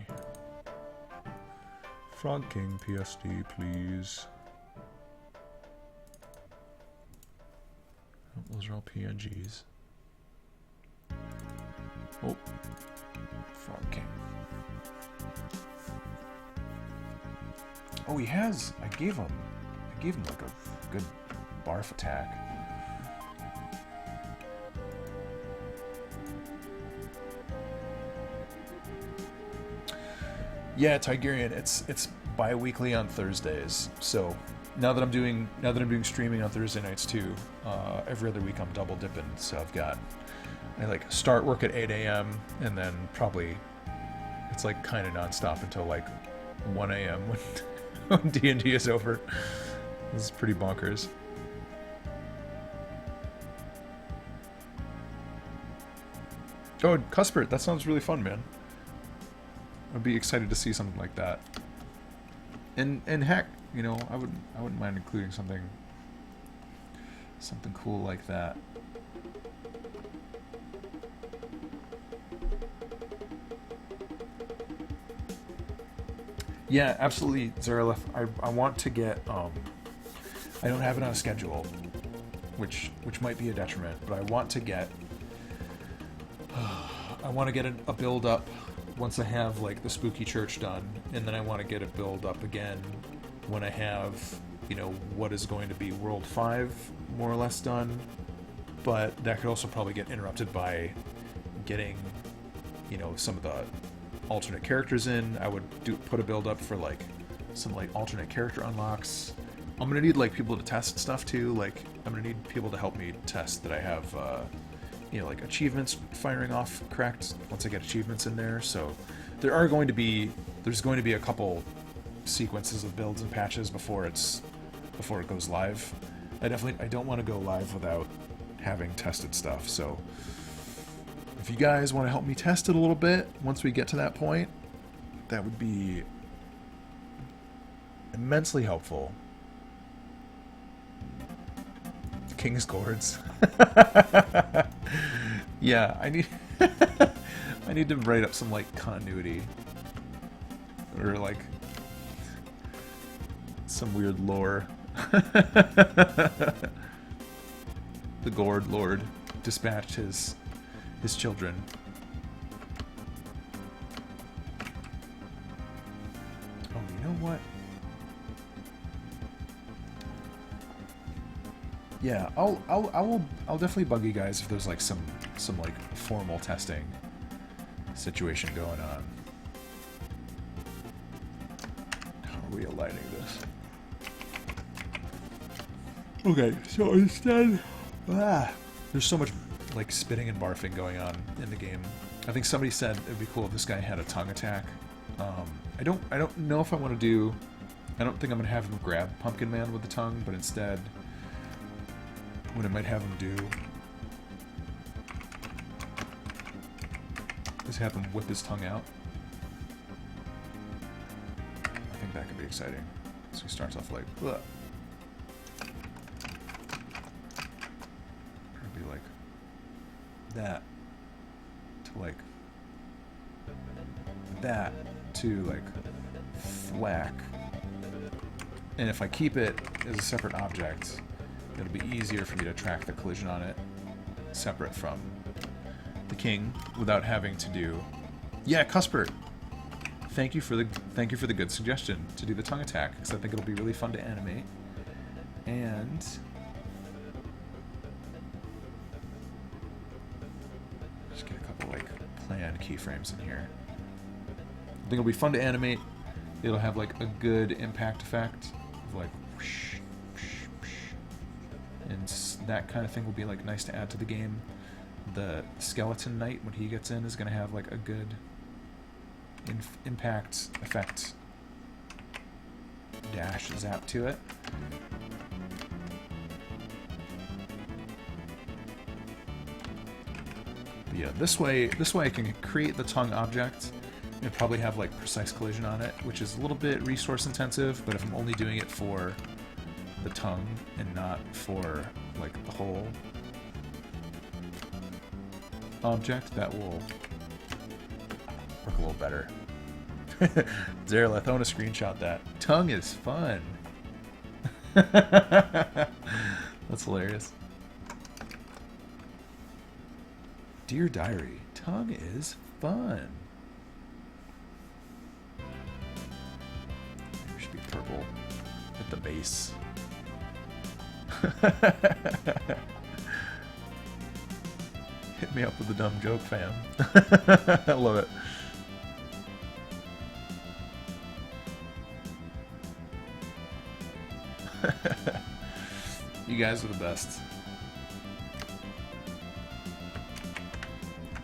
Frog King PSD, please. Oh, those are all PNGs. Oh, Frog King. Oh, he has. I gave him like a good barf attack. Yeah, Tigerian. It's bi-weekly on Thursdays. So now that I'm doing streaming on Thursday nights too, every other week I'm double dipping. So I like start work at 8 a.m. and then probably it's like kind of nonstop until like 1 a.m. when D&D is over. This is pretty bonkers. Oh, Cuthbert, that sounds really fun, man. I'd be excited to see something like that. And heck, you know, I wouldn't mind including something cool like that. Yeah, absolutely, Zarelith. I want to get I don't have it on a schedule, which might be a detriment, but I want to get a build up once I have like the spooky church done, and then I want to get a build up again when I have, you know, what is going to be World 5 more or less done. But that could also probably get interrupted by getting, you know, some of the alternate characters in. I would put a build up for like some like alternate character unlocks, I'm gonna need like people to test stuff too. Like I'm gonna need people to help me test that I have, you know, like achievements firing off correct once I get achievements in there. So there's going to be a couple sequences of builds and patches before it goes live. I don't want to go live without having tested stuff. So if you guys want to help me test it a little bit once we get to that point, that would be immensely helpful. King's Gourds. Yeah, I need I need to write up some like continuity or like some weird lore. The Gourd Lord dispatched his children. Oh, you know what? Yeah, I'll definitely bug you guys if there's like some like formal testing situation going on. How are we aligning this? Okay, so instead, there's so much like spitting and barfing going on in the game. I think somebody said it'd be cool if this guy had a tongue attack. I don't know if I want to do. I don't think I'm gonna have him grab Pumpkin Man with the tongue, but instead, what I might have him do is have him whip his tongue out. I think that could be exciting. So he starts off like, ugh. It'd be like that to like that to like thwack. And if I keep it as a separate object, it'll be easier for me to track the collision on it separate from the king without having to do. Yeah, Cuthbert. Thank you for the good suggestion to do the tongue attack, because I think it'll be really fun to animate. And just get a couple like planned keyframes in here. I think it'll be fun to animate. It'll have like a good impact effect of like whoosh, whoosh, whoosh. And that kind of thing will be like nice to add to the game. The skeleton knight, when he gets in, is going to have like a good impact effect dash zap to it. But yeah, this way I can create the tongue object and probably have like precise collision on it, which is a little bit resource intensive, but if I'm only doing it for the tongue and not for like the whole object, that will work a little better. Zerleth, I want to screenshot that. Tongue is fun. That's hilarious. Dear Diary, tongue is fun. It should be purple at the base. Hit me up with a dumb joke, fam. I love it. You guys are the best.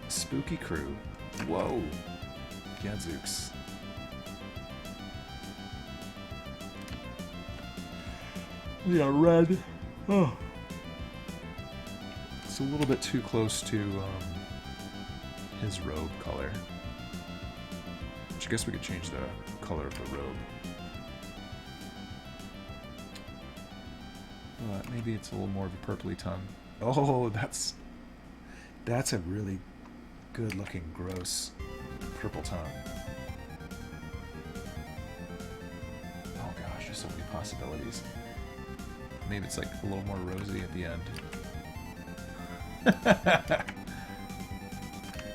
Spooky crew. Whoa. Gadzooks. We got red. Oh. It's a little bit too close to his robe color. Which I guess we could change the color of the robe. But maybe it's a little more of a purpley tongue. Oh, that's a really good looking gross purple tongue. Oh gosh, there's so many possibilities. Maybe it's like a little more rosy at the end.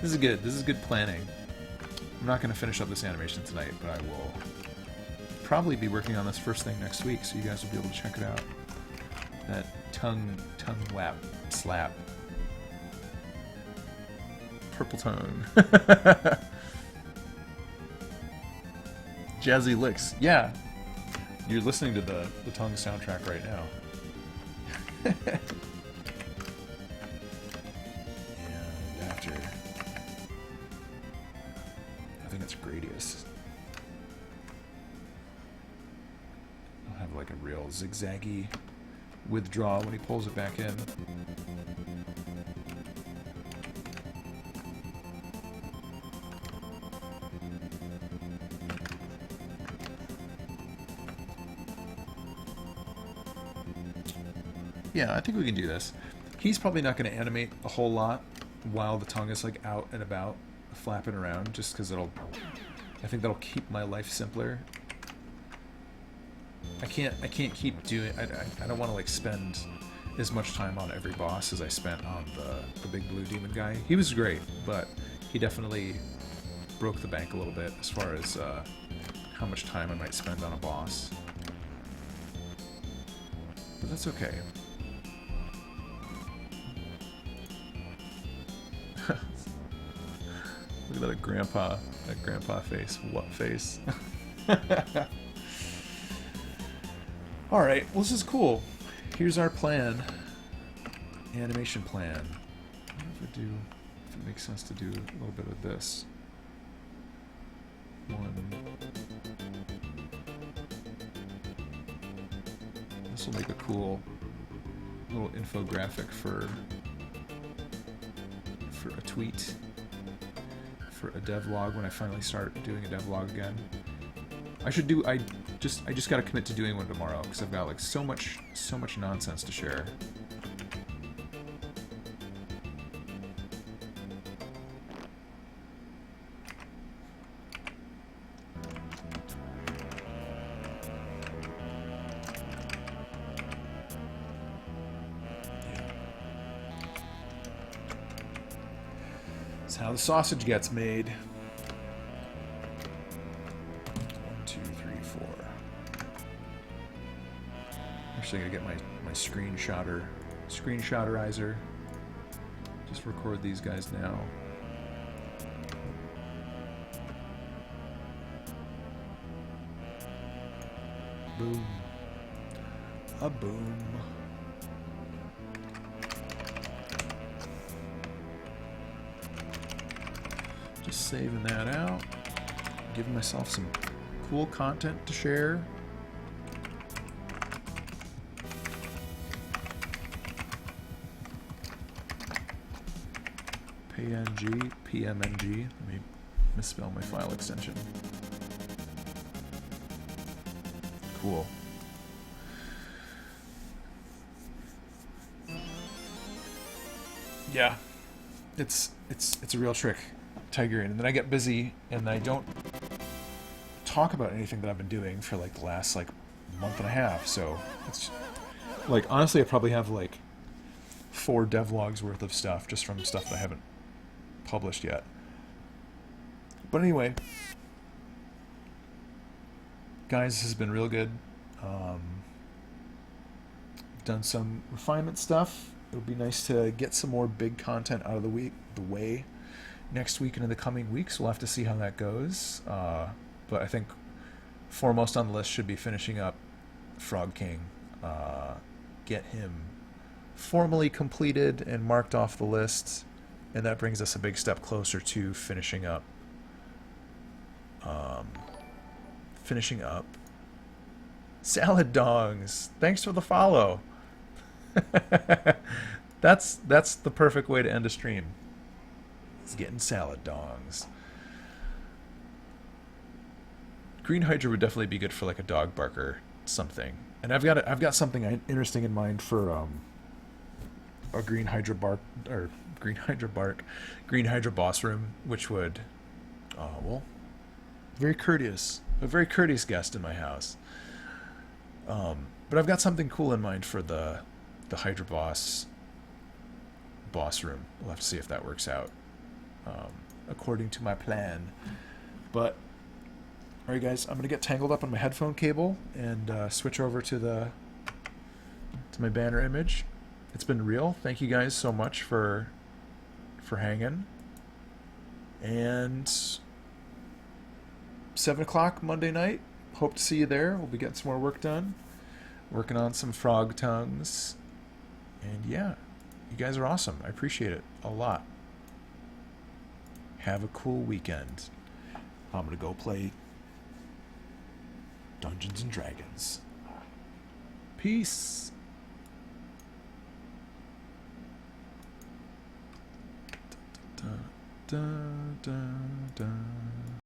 This is good. This is good planning. I'm not going to finish up this animation tonight, but I will probably be working on this first thing next week, so you guys will be able to check it out. That tongue whap slap. Purple tongue. Jazzy licks. Yeah. You're listening to the Tongue soundtrack right now. And after, I think it's Gradius. I'll have like a real zigzaggy withdraw when he pulls it back in. Yeah, I think we can do this. He's probably not going to animate a whole lot while the tongue is like out and about, flapping around, just because I think that'll keep my life simpler. I can't keep doing. I don't want to like spend as much time on every boss as I spent on the big blue demon guy. He was great, but he definitely broke the bank a little bit as far as how much time I might spend on a boss. But that's okay. Look at that grandpa face. What face? Alright, well this is cool. Here's our plan. Animation plan. I wonder if it makes sense to do a little bit of this. This will make a cool little infographic for a tweet. For a devlog when I finally start doing a devlog again. I just gotta commit to doing one tomorrow because I've got like so much nonsense to share. That's how the sausage gets made. 1, 2, 3, 4. Actually, I gotta get my screenshotterizer. Just record these guys now. Boom. A boom. Just saving that out. Giving myself some cool content to share. PMNG. Let me misspell my file extension. Cool. Yeah. It's a real trick, Tigerian. And then I get busy and I don't talk about anything that I've been doing for like the last like month and a half. So it's like honestly I probably have like 4 devlogs worth of stuff just from stuff that I haven't published yet. But anyway, guys, this has been real good. Done some refinement stuff. It would be nice to get some more big content out of the way next week and in the coming weeks. We'll have to see how that goes. But I think foremost on the list should be finishing up Frog King. Get him formally completed and marked off the list, and that brings us a big step closer to finishing up Salad Dongs. Thanks for the follow. That's the perfect way to end a stream. It's getting Salad Dongs. Green Hydra would definitely be good for like a dog barker something. And I've got something interesting in mind for a Green Hydra boss room, which would a very courteous guest in my house. But I've got something cool in mind for the Hydra boss room. We'll have to see if that works out according to my plan. But all right, guys, I'm gonna get tangled up on my headphone cable and switch over to my banner image. It's been real. Thank you guys so much for hanging. And 7 o'clock Monday night, hope to see you there. We'll be getting some more work done. Working on some frog tongues. And yeah, you guys are awesome. I appreciate it a lot. Have a cool weekend. I'm going to go play Dungeons and Dragons. Peace. Da, da, da, da.